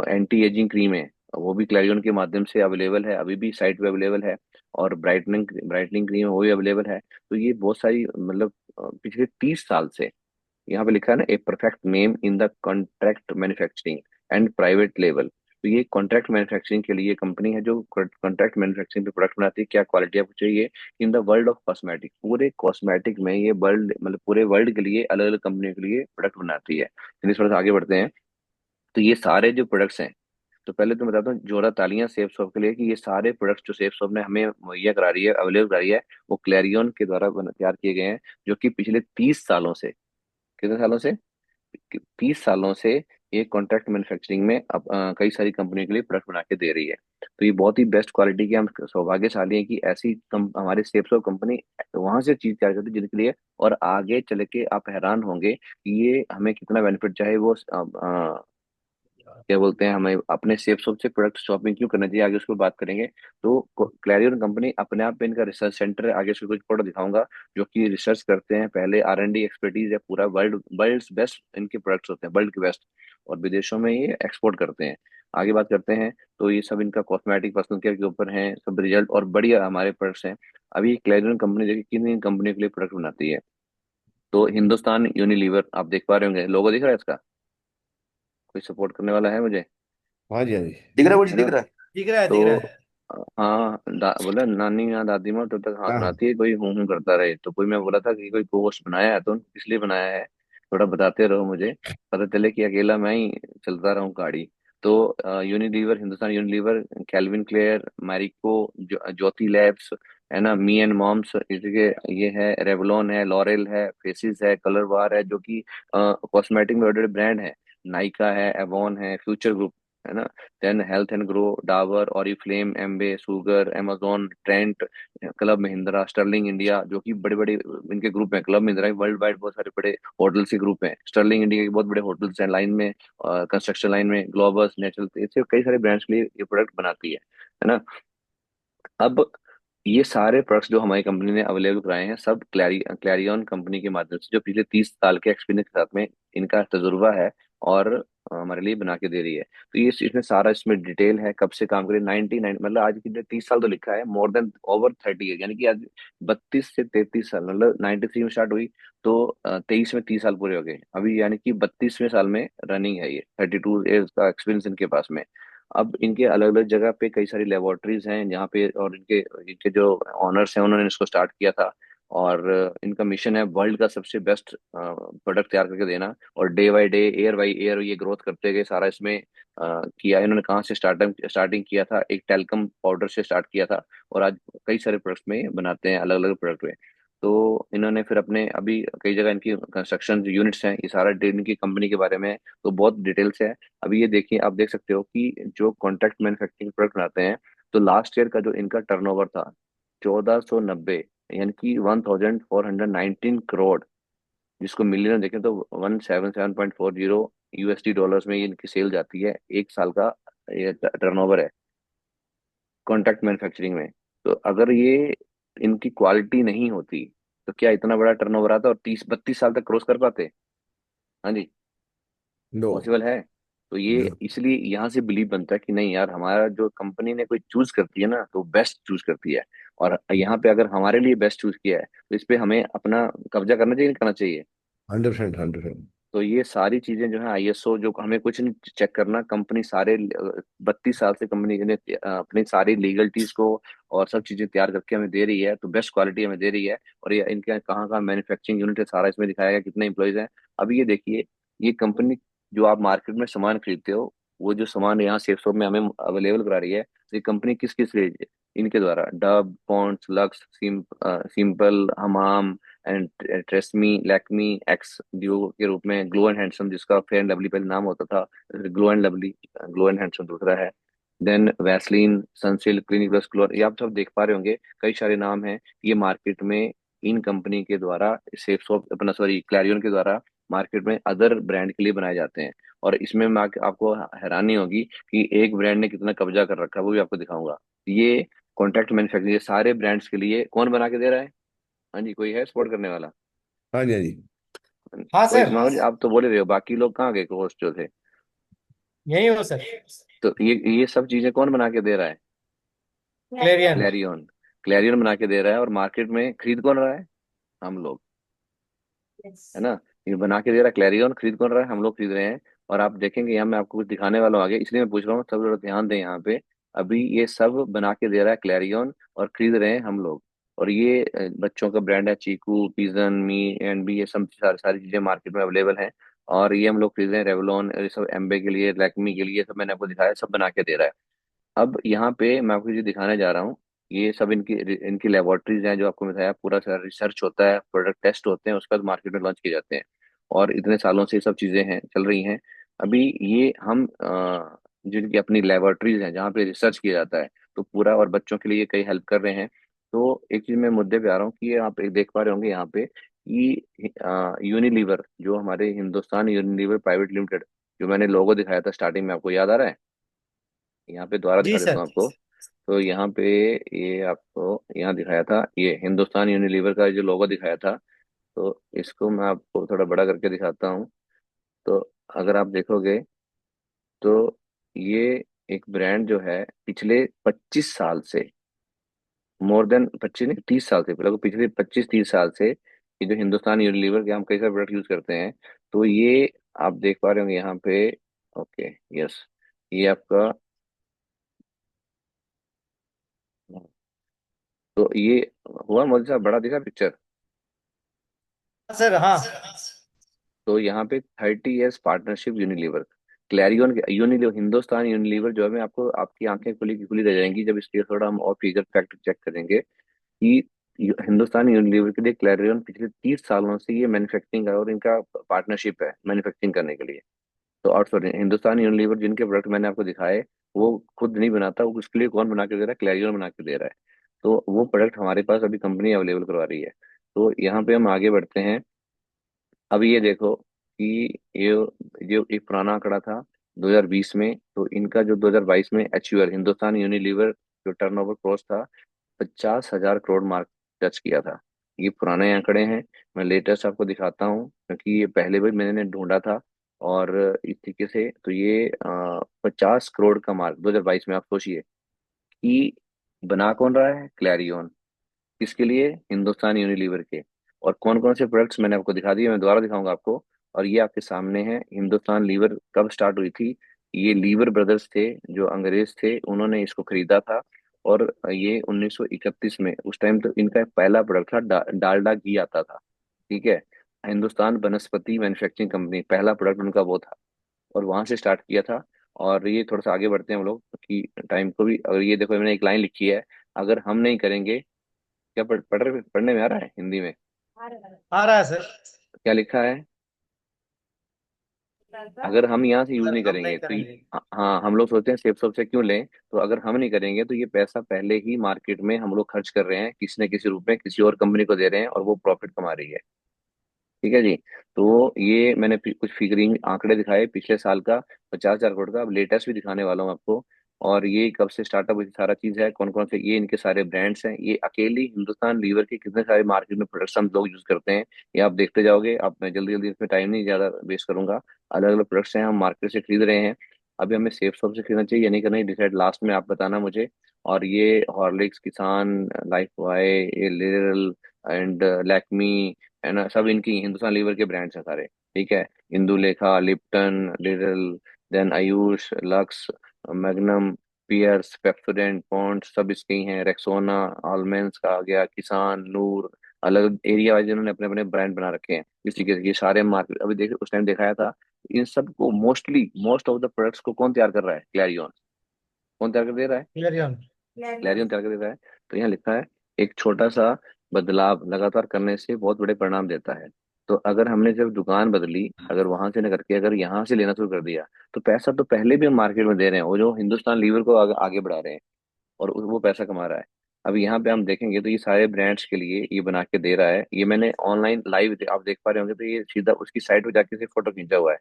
एंटी एजिंग क्रीम है, वो भी क्लैरियन के माध्यम से अवेलेबल है, अभी भी साइट पे अवेलेबल है। और ब्राइटनिंग ब्राइटनिंग क्रीम है, वो भी अवेलेबल है। तो ये बहुत सारी, मतलब पिछले 30 साल से, यहाँ पे लिखा है ना, a perfect name in the contract manufacturing and private level. तो ये कॉन्ट्रैक्ट मैन्युफैक्चरिंग के लिए कंपनी है जो कॉन्ट्रैक्ट मैन्युफैक्चरिंग पे प्रोडक्ट बनाती है। क्या क्वालिटी आपको चाहिए? In the world of cosmetic, पूरे कॉस्मेटिक में ये वर्ल्ड, मतलब पूरे वर्ल्ड के लिए अलग अलग कंपनियों के लिए प्रोडक्ट बनाती है। चलिए थोड़ा सा आगे बढ़ते हैं। तो ये सारे जो प्रोडक्ट्स हैं, तो पहले तो मैं बताता हूँ जोरा तालियां सेफ सॉफ्ट के लिए, कि ये सारे प्रोडक्ट्स जो सेफ सॉफ्ट ने हमें मुहैया करा रही है, अवेलेबल करा रही है, वो क्लैरियन के द्वारा तैयार किए गए हैं, जो कि पिछले 30 सालों से, कितने सालों से, 30 सालों से ये कॉन्ट्रैक्ट मैन्युफैक्चरिंग में अब कई सारी कंपनियों के लिए प्रोडक्ट बना के दे रही है। तो ये बहुत ही बेस्ट क्वालिटी की, हम सौभाग्यशाली हैं कि ऐसी हमारे सेप्सो कंपनी वहां से चीज तैयार करती है जिनके लिए, और आगे चल के आप हैरान होंगे कि ये हमें कितना बेनिफिट, चाहे वो क्या बोलते हैं, हमें अपने सेफ शॉप से प्रोडक्ट शॉपिंग क्यों करना चाहिए, आगे उसको बात करेंगे। तो क्लैरियन कंपनी अपने आप में इनका रिसर्च सेंटर है, आगे उसको कुछ प्रोडक्ट दिखाऊंगा, जो कि रिसर्च करते हैं, पहले R&D एक्सपर्टीज है, पूरा वर्ल्ड बेस्ट इनके प्रोडक्ट्स होते हैं, वर्ल्ड के बेस्ट, और विदेशों में ये एक्सपोर्ट करते हैं। आगे बात करते हैं। तो ये सब इनका कॉस्मेटिक पर्सनल केयर के ऊपर है सब रिजल्ट, और बढ़िया हमारे प्रोडक्ट्स हैं। अभी क्लैरियन कंपनी देखिए किन किन कंपनियों के लिए प्रोडक्ट बनाती है। तो हिंदुस्तान यूनिलीवर, आप देख पा रहे होंगे, लोगो दिख रहा है इसका? कोई सपोर्ट करने वाला है मुझे? हाँ जी हाँ जी। दिख रहा है मुझे, है दिख ना? रहा है। दिख रहा है, दिख रहा तो है। हाँ, बोला नानी या दादी माँ तब तक हाथ हाँ हाँ। बनाती है, कोई हूँ हूँ करता रहे। तो कोई, मैं बोला था कि कोई पोस्ट बनाया है, तो किस लिए बनाया है, थोड़ा बताते रहो मुझे, पता चले कि अकेला मैं ही चलता रहूं गाड़ी। तो Unilever, Hindustan Unilever, Calvin Klein, Marico, Jyothy Labs, है ना, मी एंड मॉम्स, इसके ये है, रेवलॉन है, लॉरेल है, फेसिस है, कलर बार है, जो कि कॉस्मेटिक में बड़े ब्रांड है, नाइका है, एवॉन है, फ्यूचर ग्रुप, है ना, then health and grow, Dabur, Oriflame, एम्बे, sugar, amazon, Trent, club Mahindra, sterling India, जो कि बड़े बड़े इनके ग्रुप हैं। क्लब महिंद्रा वर्ल्ड वाइड बहुत सारे बड़े होटल्स के ग्रुप हैं, स्टर्लिंग इंडिया के बहुत बड़े होटल्स हैं लाइन में, कंस्ट्रक्शन लाइन में, ग्लोबस, नेचुरल, ऐसे कई सारे ब्रांड्स के लिए ये प्रोडक्ट बनाती है ना। अब ये सारे प्रोडक्ट्स जो हमारी कंपनी ने अवेलेबल कराए हैं, सब क्लैरियन कंपनी के माध्यम से, जो पिछले 30 साल के एक्सपीरियंस के साथ में इनका तजुर्बा है, और हमारे लिए बना के दे रही है। तो ये इसमें सारा, इसमें डिटेल है, कब से काम करे, 99, मतलब आज की 30 साल तो लिखा है, मोर देन ओवर 30 है, यानी कि आज 32 से 33 साल, मतलब 93 में स्टार्ट हुई, तो 23 में 30 साल पूरे हो गए अभी, यानी कि 32वें साल में रनिंग है ये, 32 ईयर्स का एक्सपीरियंस इनके पास में। अब इनके अलग अलग जगह पे कई सारी लेबोरेटरीज हैं जहाँ पे, और इनके इनके जो ऑनर्स हैं उन्होंने इसको स्टार्ट किया था। और इनका मिशन है वर्ल्ड का सबसे बेस्ट प्रोडक्ट तैयार करके देना, और day by day, year by year ये ग्रोथ करते गए, सारा इसमें किया है। इन्होंने कहाँ से स्टार्टिंग किया था, एक टेल्कम पाउडर से स्टार्ट किया था, और आज कई सारे प्रोडक्ट्स में बनाते हैं, अलग अलग प्रोडक्ट में। तो इन्होंने फिर अपने, अभी कई जगह इनकी कंस्ट्रक्शन यूनिट्स हैं, ये सारा इनकी कंपनी के बारे में है, तो बहुत डिटेल्स है। अभी ये देखिए, आप देख सकते हो कि जो कॉन्ट्रैक्ट मैन्युफैक्चरिंग प्रोडक्ट बनाते हैं, तो लास्ट ईयर का जो इनका टर्नओवर था 1490, यानी कि 1419 करोड़, जिसको मिलियन में देखें तो 177.40 USD में ये इनकी सेल जाती है, एक साल का ये टर्नओवर है कॉन्ट्रैक्ट मैन्युफैक्चरिंग में। तो अगर ये इनकी क्वालिटी नहीं होती, तो क्या इतना बड़ा टर्नओवर आता और 30-32 साल तक क्रॉस कर पाते? हाँ जी, नो। पॉसिबल है। तो ये इसलिए यहाँ से बिलीव बनता है कि नहीं यार, हमारा जो कंपनी ने कोई चूज करती है ना, तो बेस्ट चूज करती है। और यहाँ पे अगर हमारे लिए बेस्ट चूज किया है, तो इस पे हमें अपना कब्जा करना चाहिए, नहीं करना चाहिए? 100%, 100%। तो ये सारी चीजें जो है ISO, जो हमें कुछ नहीं चेक करना, कंपनी सारे 32 साल से कंपनी ने अपनी सारी लीगलिटीज को और सब चीजें तैयार करके हमें दे रही है, तो बेस्ट क्वालिटी हमें दे रही है। और ये इनके कहाँ कहाँ मैन्युफैक्चरिंग यूनिट है, सारा इसमें दिखाया गया, कितने एम्प्लॉयज हैं। अभी ये देखिए, ये कंपनी, जो आप मार्केट में सामान खरीदते हो, वो जो सामान यहाँ सेफ शॉप में हमें अवेलेबल करा रही है, तो ये कंपनी किस किस लिए, इनके द्वारा Dove, Pond's, Lux, simple, Hamam, and Tresemme, Lakme, Axe deo के रूप में, ग्लो एंड हैंडसम जिसका फेयर एंड लवली पहले नाम होता था, glow and lovely, glow and handsome दूसरा है। Then Vaseline, Sunsilk, Clinic Plus, Glow, ये आप सब देख पा रहे होंगे, कई सारे नाम हैं। ये मार्केट में इन कंपनी के द्वारा, सेफ सॉफ्ट अपना सॉरी क्लैरियन के द्वारा मार्केट में अदर ब्रांड के लिए बनाए जाते हैं। और इसमें मैं आपको हैरानी होगी कि एक ब्रांड ने कितना कब्जा कर रखा है, वो भी आपको दिखाऊंगा। ये कॉन्ट्रैक्ट मैन्युफैक्चरिंग सारे ब्रांड्स के लिए कौन बना के दे रहा है? हाँ जी, कोई है सपोर्ट करने वाला? हाँ जी, हाँ जी। हाँ कोई सर, मनोज, आप तो बोल ही रहे हो, बाकी लोग कहाँ गए होस्ट जो थे? यही हो सर। तो ये सब चीजें कौन बना के दे रहा है? क्लेरियन। क्लैरियन। क्लैरियन बना के दे रहा है, और मार्केट में खरीद कौन रहा है? हम लोग, है ना? ये बना के दे रहा है क्लैरियन, खरीद कौन रहा है? हम लोग खरीद रहे हैं। और आप देखेंगे यहाँ, मैं आपको कुछ दिखाने वाला हूँ आगे, इसलिए मैं पूछ रहा हूँ, सब लोग ध्यान दें यहाँ पे। अभी ये सब बना के दे रहा है क्लैरियन, और खरीद रहे हैं हम लोग। और ये बच्चों का ब्रांड है, चीकू, पिजन, मी एंड बी, ये सब सारी सारी चीजें मार्केट में अवेलेबल हैं। और ये हम लोग खरीद रहे हैं, रेवलॉन, ये सब एम्बे के लिए, लैक्मी के लिए, सब मैंने आपको दिखाया, सब बना के दे रहा है। अब यहाँ पे मैं आपको ये दिखाने जा रहा हूँ, ये सब इनकी इनकी लेबोरेटरीज हैं, जो आपको बताया, पूरा सारा रिसर्च होता है, प्रोडक्ट टेस्ट होते हैं, उसके बाद मार्केट में लॉन्च किए जाते हैं। और इतने सालों से ये सब चीजें हैं, चल रही हैं। अभी ये हम जिनकी अपनी लेबोरेटरीज हैं, जहाँ पे रिसर्च किया जाता है, तो पूरा, और बच्चों के लिए कई हेल्प कर रहे हैं। तो एक चीज मैं मुद्दे पे आ रहा हूँ कि ये आप एक देख पा रहे होंगे यहाँ पे कि यूनिलीवर, जो हमारे हिंदुस्तान यूनिलीवर प्राइवेट लिमिटेड, जो मैंने लोगो दिखाया था स्टार्टिंग में, आपको याद आ रहा है? यहाँ पे दोबारा जी दिखा देता सर। हूँ आपको। तो यहाँ पे ये आपको यहाँ दिखाया था, ये हिंदुस्तान यूनिलीवर का जो लोगो दिखाया था। तो इसको मैं आपको थोड़ा बड़ा करके दिखाता हूँ। तो अगर आप देखोगे, तो ये एक ब्रांड जो है, पिछले 25 साल से, मोर देन 25 नहीं, 30 साल से, लगभग पिछले 25-30 साल से, ये जो हिंदुस्तान यूनिलीवर के हम कई सारे प्रोडक्ट यूज करते हैं। तो ये आप देख पा रहे होंगे यहाँ पे। ओके, यस, ये आपका, तो ये हुआ मोदी साहब, बड़ा दिखा पिक्चर? सर हाँ। तो यहाँ पे 30 years पार्टनरशिप यूनिलीवर, क्लैरियन के यूनिलीवर, हिंदुस्तान यूनिलीवर जो है, मैं आपको, आपकी आंखें खुली की खुली रह जाएंगी जब इसके थोड़ा हम और फिगर फैक्ट चेक करेंगे कि हिंदुस्तान यूनिलीवर के लिए क्लैरियन पिछले 30 सालों से ये मैन्युफैक्चरिंग है, और इनका पार्टनरशिप है मैन्युफैक्चरिंग करने के लिए। तो और सॉरी, हिंदुस्तान यूनिलीवर जिनके प्रोडक्ट मैंने आपको दिखाए, वो खुद नहीं बनाता, वो उसके लिए कौन बना के दे रहा है? क्लैरियन बना के दे रहा है। तो वो प्रोडक्ट हमारे पास अभी कंपनी अवेलेबल करवा रही है। तो यहाँ पे हम आगे बढ़ते हैं। अब ये देखो कि ये जो एक पुराना आंकड़ा था 2020 में, तो इनका जो 2022 में एचयूएल, हिंदुस्तान यूनिलीवर, जो टर्नओवर क्रॉस था 50,000 करोड़ मार्क टच किया था। ये पुराने आंकड़े हैं, मैं लेटेस्ट आपको दिखाता हूँ, क्योंकि ये पहले भी मैंने ढूंढा था। और इस तरीके से तो ये 50 करोड़ का मार्क 2022 में, आप सोचिए कि बना कौन रहा है? क्लैरियन। किसके लिए? हिंदुस्तान यूनिलीवर के। और कौन कौन से प्रोडक्ट्स मैंने आपको दिखा दिए, मैं दोबारा दिखाऊंगा आपको। और ये आपके सामने है, हिंदुस्तान लीवर कब स्टार्ट हुई थी? ये लीवर ब्रदर्स थे, जो अंग्रेज थे, उन्होंने इसको खरीदा था। और ये 1931 में, उस टाइम तो इनका पहला प्रोडक्ट था, डालडा घी आता था। ठीक है, हिंदुस्तान बनस्पति मैन्युफैक्चरिंग कंपनी, पहला प्रोडक्ट उनका वो था, और वहां से स्टार्ट किया था। और ये थोड़ा सा आगे बढ़ते हैं हम लोग कि टाइम को भी, अगर ये देखो, मैंने एक लाइन लिखी है, अगर हम नहीं करेंगे, क्या पढ़ने में आ रहा है हिंदी में? आ रहा है सर। क्या लिखा है? अगर हम यहाँ से यूज सर नहीं हम नहीं करेंगे तो करेंगे। हाँ, हम लोग सोचते हैं सेफ शॉप से क्यों लें, तो अगर हम नहीं करेंगे तो ये पैसा पहले ही मार्केट में हम लोग खर्च कर रहे हैं, किसी न किसी रूप में किसी और कंपनी को दे रहे हैं, और वो प्रॉफिट कमा रही है। ठीक है जी। तो ये मैंने कुछ फिगरिंग आंकड़े दिखाए पिछले साल का, 50,000 करोड़ का। अब लेटेस्ट भी दिखाने वाला हूँ आपको। और ये कब से स्टार्टअप हुई, सारा चीज है, कौन कौन से ये इनके सारे ब्रांड्स हैं, ये अकेली हिंदुस्तान लीवर के कितने सारे मार्केट में प्रोडक्ट्स हम लोग यूज करते हैं, ये आप देखते जाओगे। आप, मैं जल्दी जल्दी इसमें टाइम नहीं ज्यादा वेस्ट करूंगा। अलग अलग प्रोडक्ट्स हैं, हम मार्केट से खरीद रहे हैं। अभी हमें सेफ शॉप से खरीदना चाहिए या नहीं करना, ये डिसाइड लास्ट में आप बताना मुझे। और ये हॉर्लिक्स, किसान, लाइफ बॉय, ये लिटल एंड लैक्मी, है ना, सब इनकी हिंदुस्तान लीवर के ब्रांड्स हैं सारे। ठीक है, Indulekha, Lipton, little, then Ayush, Lux, Magnum, Pears, Pepsodent, Pond's, सब इसके ही हैं, रेक्सोना, आलमेंस का आ गया, किसान, नूर, अलग एरिया वाइज इन्होंने अपने अपने ब्रांड बना रखे हैं। इस तरीके से ये सारे मार्केट, अभी देख, उस टाइम दिखाया था, इन सब को mostly, most of the products को कौन तैयार कर रहा है? क्लैरियन। कौन तैयार कर दे रहा है? क्लेरियन। क्लैरियन तैयार कर दे रहा है। तो यहाँ लिखा है, एक छोटा सा बदलाव लगातार करने से बहुत बड़े परिणाम देता है। तो अगर हमने जब दुकान बदली, अगर वहां से न करके अगर यहाँ से लेना शुरू कर दिया, तो पैसा तो पहले भी हम मार्केट में दे रहे हैं, वो जो हिंदुस्तान लीवर को आगे बढ़ा रहे हैं, और वो पैसा कमा रहा है। अब यहाँ पे हम देखेंगे तो ये सारे ब्रांड्स के लिए ये बना के दे रहा है। ये मैंने ऑनलाइन लाइव आप देख पा रहे होंगे, तो ये सीधा उसकी साइट पे जाके से फोटो खींचा हुआ है।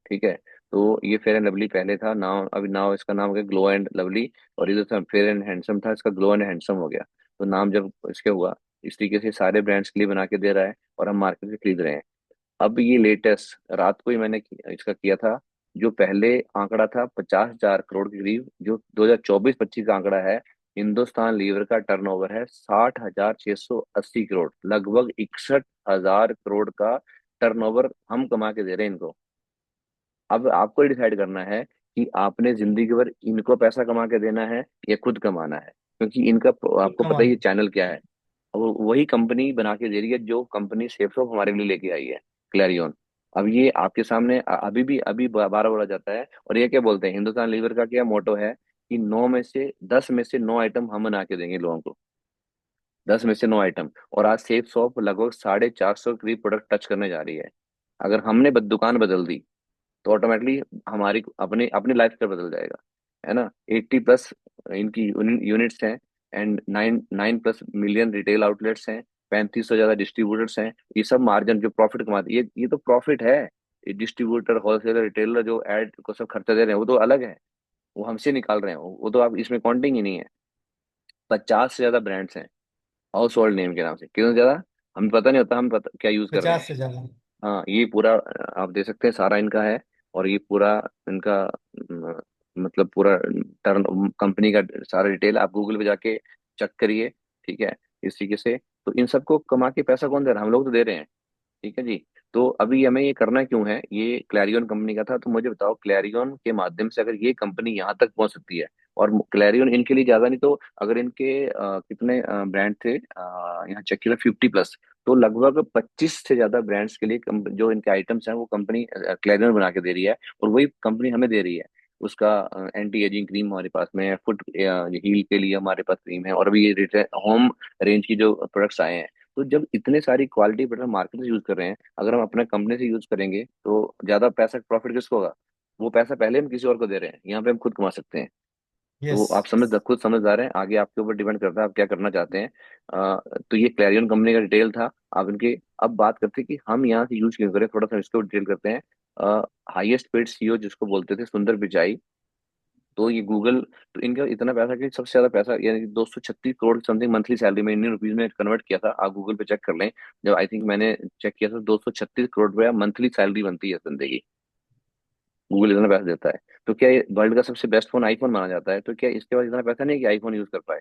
ठीक है। तो ये फेयर एंड लवली पहले था, नाउ अभी नाउ इसका नाम हो गया ग्लो एंड लवली। और इधर था फेयर एंड हैंडसम था, इसका ग्लो एंड हैंडसम हो गया। तो नाम जब इसके हुआ, इस तरीके से सारे ब्रांड्स के लिए बना के दे रहा है, और हम मार्केट से खरीद रहे हैं। अब ये लेटेस्ट रात को ही मैंने इसका किया था। जो पहले आंकड़ा था 50,000 करोड़ के करीब, जो 2024-25 का आंकड़ा है, हिंदुस्तान लीवर का टर्नओवर है 60,680 करोड़, लगभग 61,000 करोड़ का टर्नओवर हम कमा के दे रहे हैं इनको। अब आपको डिसाइड करना है कि आपने जिंदगी भर इनको पैसा कमा के देना है या खुद कमाना है, क्योंकि इनका आपको पता ही कमान। है चैनल क्या है। वो वही कंपनी बना के दे रही है जो कंपनी सेफरॉफ हमारे लिए लेके आई है, क्लैरियन। अब ये आपके सामने अभी भी अभी बारह बोला जाता है। और ये क्या बोलते हैं, हिंदुस्तान लीवर का क्या मोटो है कि 10 में से 9 आइटम हम बना के देंगे लोगों को। 10 में से 9 आइटम। और आज सेफ शॉप लगभग 450 करीब प्रोडक्ट टच करने जा रही है। अगर हमने दुकान बदल दी, तो ऑटोमेटिकली हमारी अपनी अपनी लाइफ स्टाइल बदल जाएगा, है ना। 80+ इनकी यूनिट्स हैं, एंड 9 9+ मिलियन रिटेल आउटलेट्स हैं, 3500 ज्यादा डिस्ट्रीब्यूटर्स हैं। ये सब मार्जिन जो प्रॉफिट कमाते, ये तो प्रॉफिट है। ये डिस्ट्रीब्यूटर, होलसेलर, रिटेलर जो एड को सब खर्चा दे रहे हैं, वो तो अलग है, वो हमसे निकाल रहे हैं, वो तो आप इसमें काउंटिंग ही नहीं है। 50 से ज्यादा ब्रांड्स हैं हाउस होल्ड नेम के नाम से, कितने ज्यादा हमें पता नहीं होता, हम पता क्या यूज कर रहे 50 हैं। से ज्यादा। हाँ, ये पूरा आप दे सकते हैं, सारा इनका है। और ये पूरा इनका मतलब पूरा टर्न कंपनी का सारा डिटेल आप गूगल पे जाके चेक करिए। ठीक है। इस तरीके से तो इन सबको कमा के पैसा कौन दे रहा है, हम लोग तो दे रहे हैं। ठीक है जी। तो अभी हमें ये करना क्यों है, ये क्लैरियन कंपनी का था, तो मुझे बताओ क्लैरियन के माध्यम से अगर ये कंपनी यहाँ तक पहुंच सकती है। और क्लैरियन इनके लिए ज्यादा नहीं तो, अगर इनके कितने ब्रांड थे, यहाँ चेक किया 50+, तो लगभग 25 से ज्यादा ब्रांड्स के लिए जो इनके आइटम्स हैं वो कंपनी क्लैरियन बना के दे रही है। और वही कंपनी हमें दे रही है। उसका एंटी एजिंग क्रीम हमारे पास में है, फुट हील के लिए हमारे पास क्रीम है, और अभी ये होम रेंज की जो प्रोडक्ट्स आए हैं। तो जब इतने सारी क्वालिटी प्रोडक्ट मार्केट से यूज कर रहे हैं, अगर हम अपने कंपनी से यूज करेंगे तो ज्यादा पैसा प्रॉफिट किसको होगा। वो पैसा पहले हम किसी और को दे रहे हैं, यहाँ पे हम खुद कमा सकते हैं। तो यस। आप खुद समझदार हैं, आगे आपके ऊपर डिपेंड करता है आप क्या करना चाहते हैं। तो ये क्लैरियन कंपनी का डिटेल था। आप इनके अब बात करते हैं कि हम यहाँ से यूज क्यों करें, थोड़ा सा इसको डिटेल करते हैं। हाईएस्ट पेड सीईओ जिसको बोलते थे, सुंदर पिचाई। तो ये गूगल, तो इनका इतना पैसा कि सबसे ज्यादा पैसा यानी कि 236 करोड़ समथिंग मंथली सैलरी में इंडियन रुपीज में कन्वर्ट किया था। आप गूगल पे चेक कर लें, जब आई थिंक मैंने चेक किया था 236 करोड़ रुपया मंथली सैलरी बनती है बंदे की। गूगल इतना पैसा देता है। तो क्या ये वर्ल्ड का सबसे बेस्ट फोन आईफोन माना जाता है, तो क्या इसके पास इतना पैसा नहीं है कि आईफोन यूज कर पाए।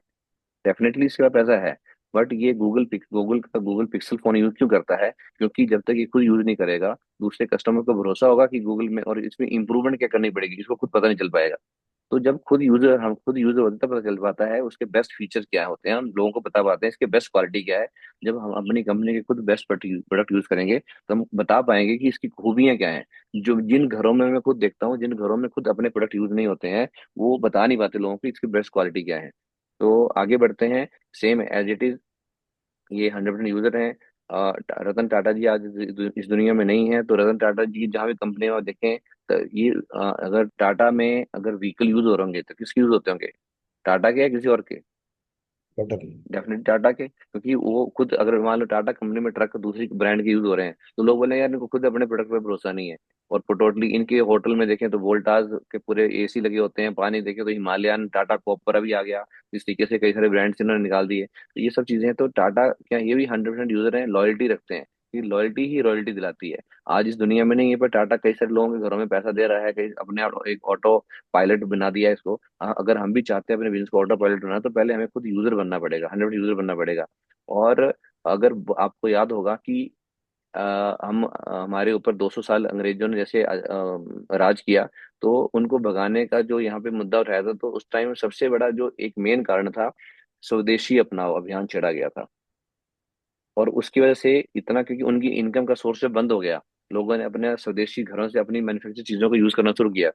डेफिनेटली इसके पास पैसा है। बट ये गूगल पिक्सल फोन यूज क्यों करता है, क्योंकि जब तक ये खुद यूज नहीं करेगा, दूसरे कस्टमर को भरोसा होगा कि गूगल में और इसमें इंप्रूवमेंट क्या करनी पड़ेगी, इसको खुद पता नहीं चल पाएगा। तो जब हम खुद यूजर होते हैं, तब पता चल पाता है उसके बेस्ट फीचर्स क्या होते हैं, हम लोगों को बता पाते हैं इसके बेस्ट क्वालिटी क्या है। जब हम अपनी कंपनी के खुद बेस्ट प्रोडक्ट यूज करेंगे, तो हम बता पाएंगे कि इसकी खूबियां क्या हैं। जो जिन घरों में मैं खुद देखता हूँ, जिन घरों में खुद अपने प्रोडक्ट यूज नहीं होते हैं, वो बता नहीं पाते लोगों को इसकी बेस्ट क्वालिटी क्या है। तो आगे बढ़ते हैं। सेम एज इट इज, ये 100% यूजर हैं। रतन टाटा जी आज इस दुनिया में नहीं है, तो रतन टाटा जी जहाँ भी कंपनी में आप देखें, तो ये अगर टाटा में अगर व्हीकल यूज हो रहे होंगे तो किसके यूज होते होंगे, टाटा के या किसी और के। टोटल। डेफिनेटली टाटा के, क्योंकि वो खुद अगर मान लो टाटा कंपनी में ट्रक दूसरी ब्रांड के यूज हो रहे हैं, तो लोग बोले यार इनको खुद अपने प्रोडक्ट पे भरोसा नहीं है। और टोटली इनके होटल में देखें तो वोल्टास के पूरे एसी लगे होते हैं, पानी देखें तो हिमालयन, टाटा कॉपर अभी आ गया। इस तरीके से कई सारे ब्रांड्स इन्होंने निकाल दिए, तो ये सब चीजें हैं। तो टाटा क्या ये भी 100% यूजर हैं, लॉयल्टी रखते हैं। ये लॉयल्टी ही रॉयल्टी दिलाती है। आज इस दुनिया में नहीं है, पर टाटा कई सारे लोगों के घरों में पैसा दे रहा है, कई अपने आप एक ऑटो पायलट बना दिया है इसको। अगर हम भी चाहते हैं अपने बिजनेस को ऑटो पायलट बनाना, तो पहले हमें खुद यूजर बनना पड़ेगा, 100% यूजर बनना पड़ेगा। और अगर आपको याद होगा कि हमारे ऊपर 200 साल अंग्रेजों ने जैसे राज किया, तो उनको भगाने का जो यहाँ पे मुद्दा उठाया था, तो उस टाइम सबसे बड़ा जो एक मेन कारण था, स्वदेशी अपनाओ अभियान छेड़ा गया था। और उसकी वजह से इतना, क्योंकि उनकी इनकम का सोर्स जब बंद हो गया, लोगों ने अपने स्वदेशी घरों से अपनी मैन्युफैक्चर चीजों को यूज करना शुरू किया।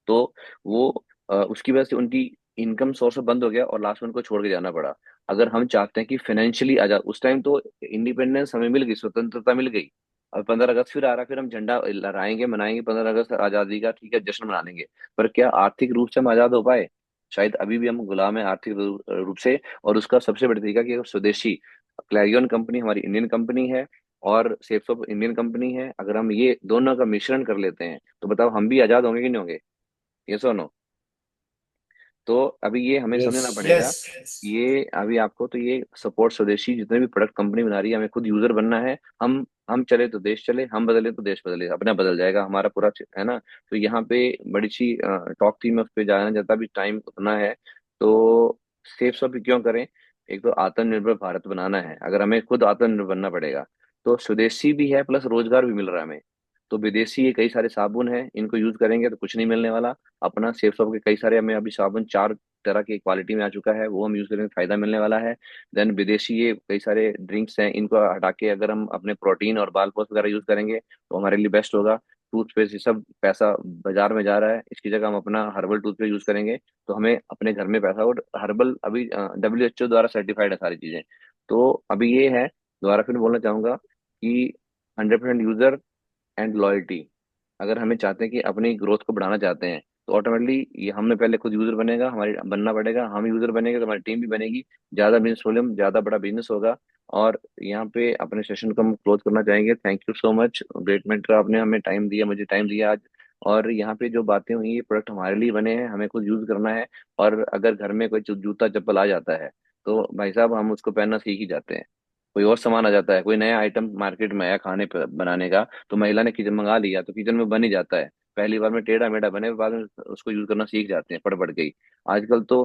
तो वो उसकी वजह से उनकी इनकम सोर्स बंद हो गया और लास्ट में उनको छोड़ के जाना पड़ा। अगर हम चाहते हैं कि फाइनेंशियली आजाद, उस टाइम तो इंडिपेंडेंस हमें मिल गई, स्वतंत्रता मिल गई। अब 15 अगस्त फिर आ रहा है, फिर हम झंडा लहराएंगे, मनाएंगे 15 अगस्त आजादी का, ठीक है, जश्न मना लेंगे। पर क्या आर्थिक रूप से हम आजाद हो पाए? शायद अभी भी हम गुलाम हैं आर्थिक रूप से। और उसका सबसे बड़ा तरीका कि अगर स्वदेशी, क्लैरियन कंपनी हमारी इंडियन कंपनी है और सेफ्सॉफ इंडियन कंपनी है, अगर हम ये दोनों का मिश्रण कर लेते हैं तो बताओ हम भी आजाद होंगे कि नहीं होंगे? ये सुनो। तो अभी ये हमें समझना यस पड़ेगा। ये अभी आपको तो ये सपोर्ट स्वदेशी जितने भी प्रोडक्ट कंपनी बना रही है, हमें खुद यूजर बनना है। हम चले तो देश चले, हम बदले तो देश बदले, अपना बदल जाएगा हमारा पूरा, है ना। तो यहाँ पे बड़ी सी टॉक थी, मैं उस पर जाना चाहता, भी टाइम उतना है। तो सेफ सब क्यों करें? एक तो आत्मनिर्भर भारत बनाना है, अगर हमें खुद आत्मनिर्भर बनना पड़ेगा। तो स्वदेशी भी है प्लस रोजगार भी मिल रहा है हमें। तो विदेशी ये कई सारे साबुन हैं, इनको यूज करेंगे तो कुछ नहीं मिलने वाला। अपना सेफ सॉप के कई सारे, हमें अभी साबुन 4 तरह की क्वालिटी में आ चुका है, वो हम यूज करेंगे, फायदा मिलने वाला है। देन विदेशी ये कई सारे ड्रिंक्स हैं, इनको हटा के अगर हम अपने प्रोटीन और बाल पोस्ट वगैरह यूज करेंगे तो हमारे लिए बेस्ट होगा। टूथपेस्ट, ये सब पैसा बाजार में जा रहा है, इसकी जगह हम अपना हर्बल टूथपेस्ट यूज करेंगे तो हमें अपने घर में पैसा। और हर्बल अभी WHO द्वारा सर्टिफाइड है सारी चीजें। तो अभी ये है, दोबारा फिर बोलना चाहूंगा कि 100% यूजर एंड लॉयल्टी। अगर हमें चाहते हैं कि अपनी ग्रोथ को बढ़ाना चाहते हैं तो ऑटोमेटिकली ये हमें पहले खुद यूजर बनेगा, हमारी बनना पड़ेगा, हम यूजर बनेंगे तो हमारी टीम भी बनेगी, ज्यादा बिजनेस वॉल्यूम, ज्यादा बड़ा बिजनेस होगा। और यहाँ पे अपने सेशन को हम क्लोज करना चाहेंगे। Thank you so much, great mentor, आपने हमें टाइम दिया, मुझे टाइम दिया आज। और यहाँ पे जो बातें हुई, ये प्रोडक्ट हमारे लिए बने हैं, हमें खुद यूज करना है। और अगर घर में कोई जूता चप्पल आ जाता है तो भाई साहब हम उसको पहनना सीख ही जाते हैं। कोई और सामान आ जाता है, कोई नया आइटम मार्केट में आया खाने बनाने का, तो महिला ने किचन मंगा लिया तो किचन में बन ही जाता है। पहली बार में टेढ़ा मेढ़ा बने, बाद में उसको यूज करना सीख जाते हैं पढ़ पढ़ के ही। आजकल तो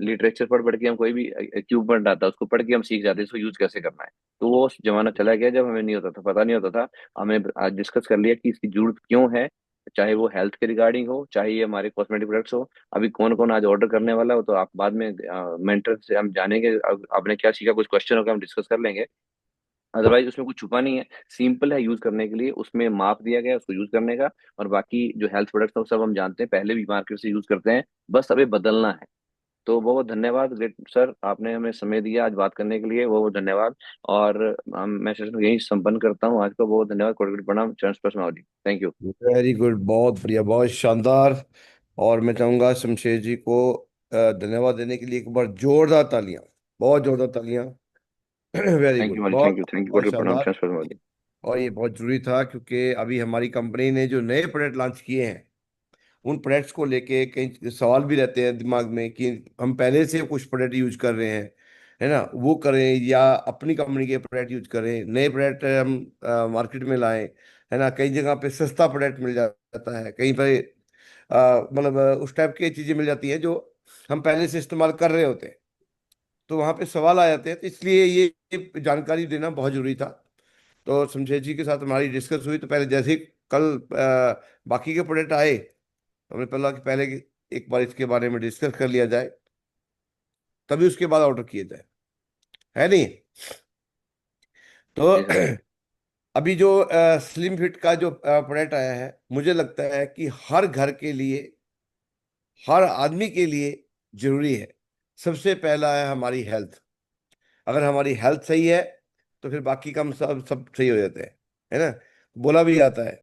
लिटरेचर पढ़ पढ़ के हम, कोई भी इक्विपमेंट आता है उसको पढ़ के हम सीख जाते हैं इसको यूज कैसे करना है। तो वो जमाना चला गया जब हमें नहीं होता था, पता नहीं होता था। हमें आज डिस्कस कर लिया कि इसकी जरूरत क्यों है, चाहे वो हेल्थ के रिगार्डिंग हो, चाहे ये हमारे कॉस्मेटिक प्रोडक्ट्स हो। अभी कौन कौन आज ऑर्डर करने वाला हो तो आप बाद में मेंटर से हम जानेंगे। अब आपने क्या सीखा, कुछ क्वेश्चन होगा हम डिस्कस कर लेंगे। अदरवाइज उसमें कुछ छुपा नहीं है, सिंपल है यूज करने के लिए, उसमें माप दिया गया है उसको यूज करने का। और बाकी जो हेल्थ प्रोडक्ट्स हैं वो सब हम जानते हैं, पहले भी मार्केट से यूज करते हैं, बस अभी बदलना है। तो बहुत बहुत धन्यवाद ग्रेट सर, आपने हमें समय दिया आज बात करने के लिए, बहुत बहुत धन्यवाद। और मैं सेशन यही संपन्न करता हूँ आज का। बहुत धन्यवाद, कोटि कोटि प्रणाम, चरण स्पर्श मावली, थैंक यू। वेरी गुड, बहुत बढ़िया, बहुत शानदार। और मैं चाहूंगा शमशेर जी को धन्यवाद देने के लिए एक बार जोरदार तालियां, बहुत जोरदार तालियां। वेरी थैंक यू गुड, मावली, बहुत थैंक यू, थैंक यू, बहुत कोटि कोटि प्रणाम, चरण शानदार। स्पर्श मावली। और ये बहुत जरूरी था क्योंकि अभी हमारी कंपनी ने जो नए प्रोडक्ट लॉन्च किए हैं, उन प्रोडक्ट्स को लेके कई सवाल भी रहते हैं दिमाग में कि हम पहले से कुछ प्रोडक्ट यूज कर रहे हैं, है ना, वो करें या अपनी कंपनी के प्रोडक्ट यूज करें, नए प्रोडक्ट हम मार्केट में लाएं, है ना। कई जगह पे सस्ता प्रोडक्ट मिल जाता है, कहीं पे मतलब उस टाइप की चीजें मिल जाती हैं जो हम पहले से इस्तेमाल कर रहे होते हैं। तो वहाँ पे सवाल आ जाते हैं, तो इसलिए ये जानकारी देना बहुत जरूरी था। तो शमशेर जी के साथ हमारी डिस्कस हुई, तो पहले जैसे ही कल बाकी के प्रोडक्ट आए, तो हमने पहला कि पहले एक बार इसके बारे में डिस्कस कर लिया जाए, तभी उसके बाद ऑर्डर किए जाए, है नहीं। तो जी सर। अभी जो स्लिम फिट का जो प्रोडक्ट आया है, मुझे लगता है कि हर घर के लिए, हर आदमी के लिए जरूरी है। सबसे पहला है हमारी हेल्थ। अगर हमारी हेल्थ सही है तो फिर बाकी काम सब सब सही हो जाते हैं, है ना। बोला भी जाता है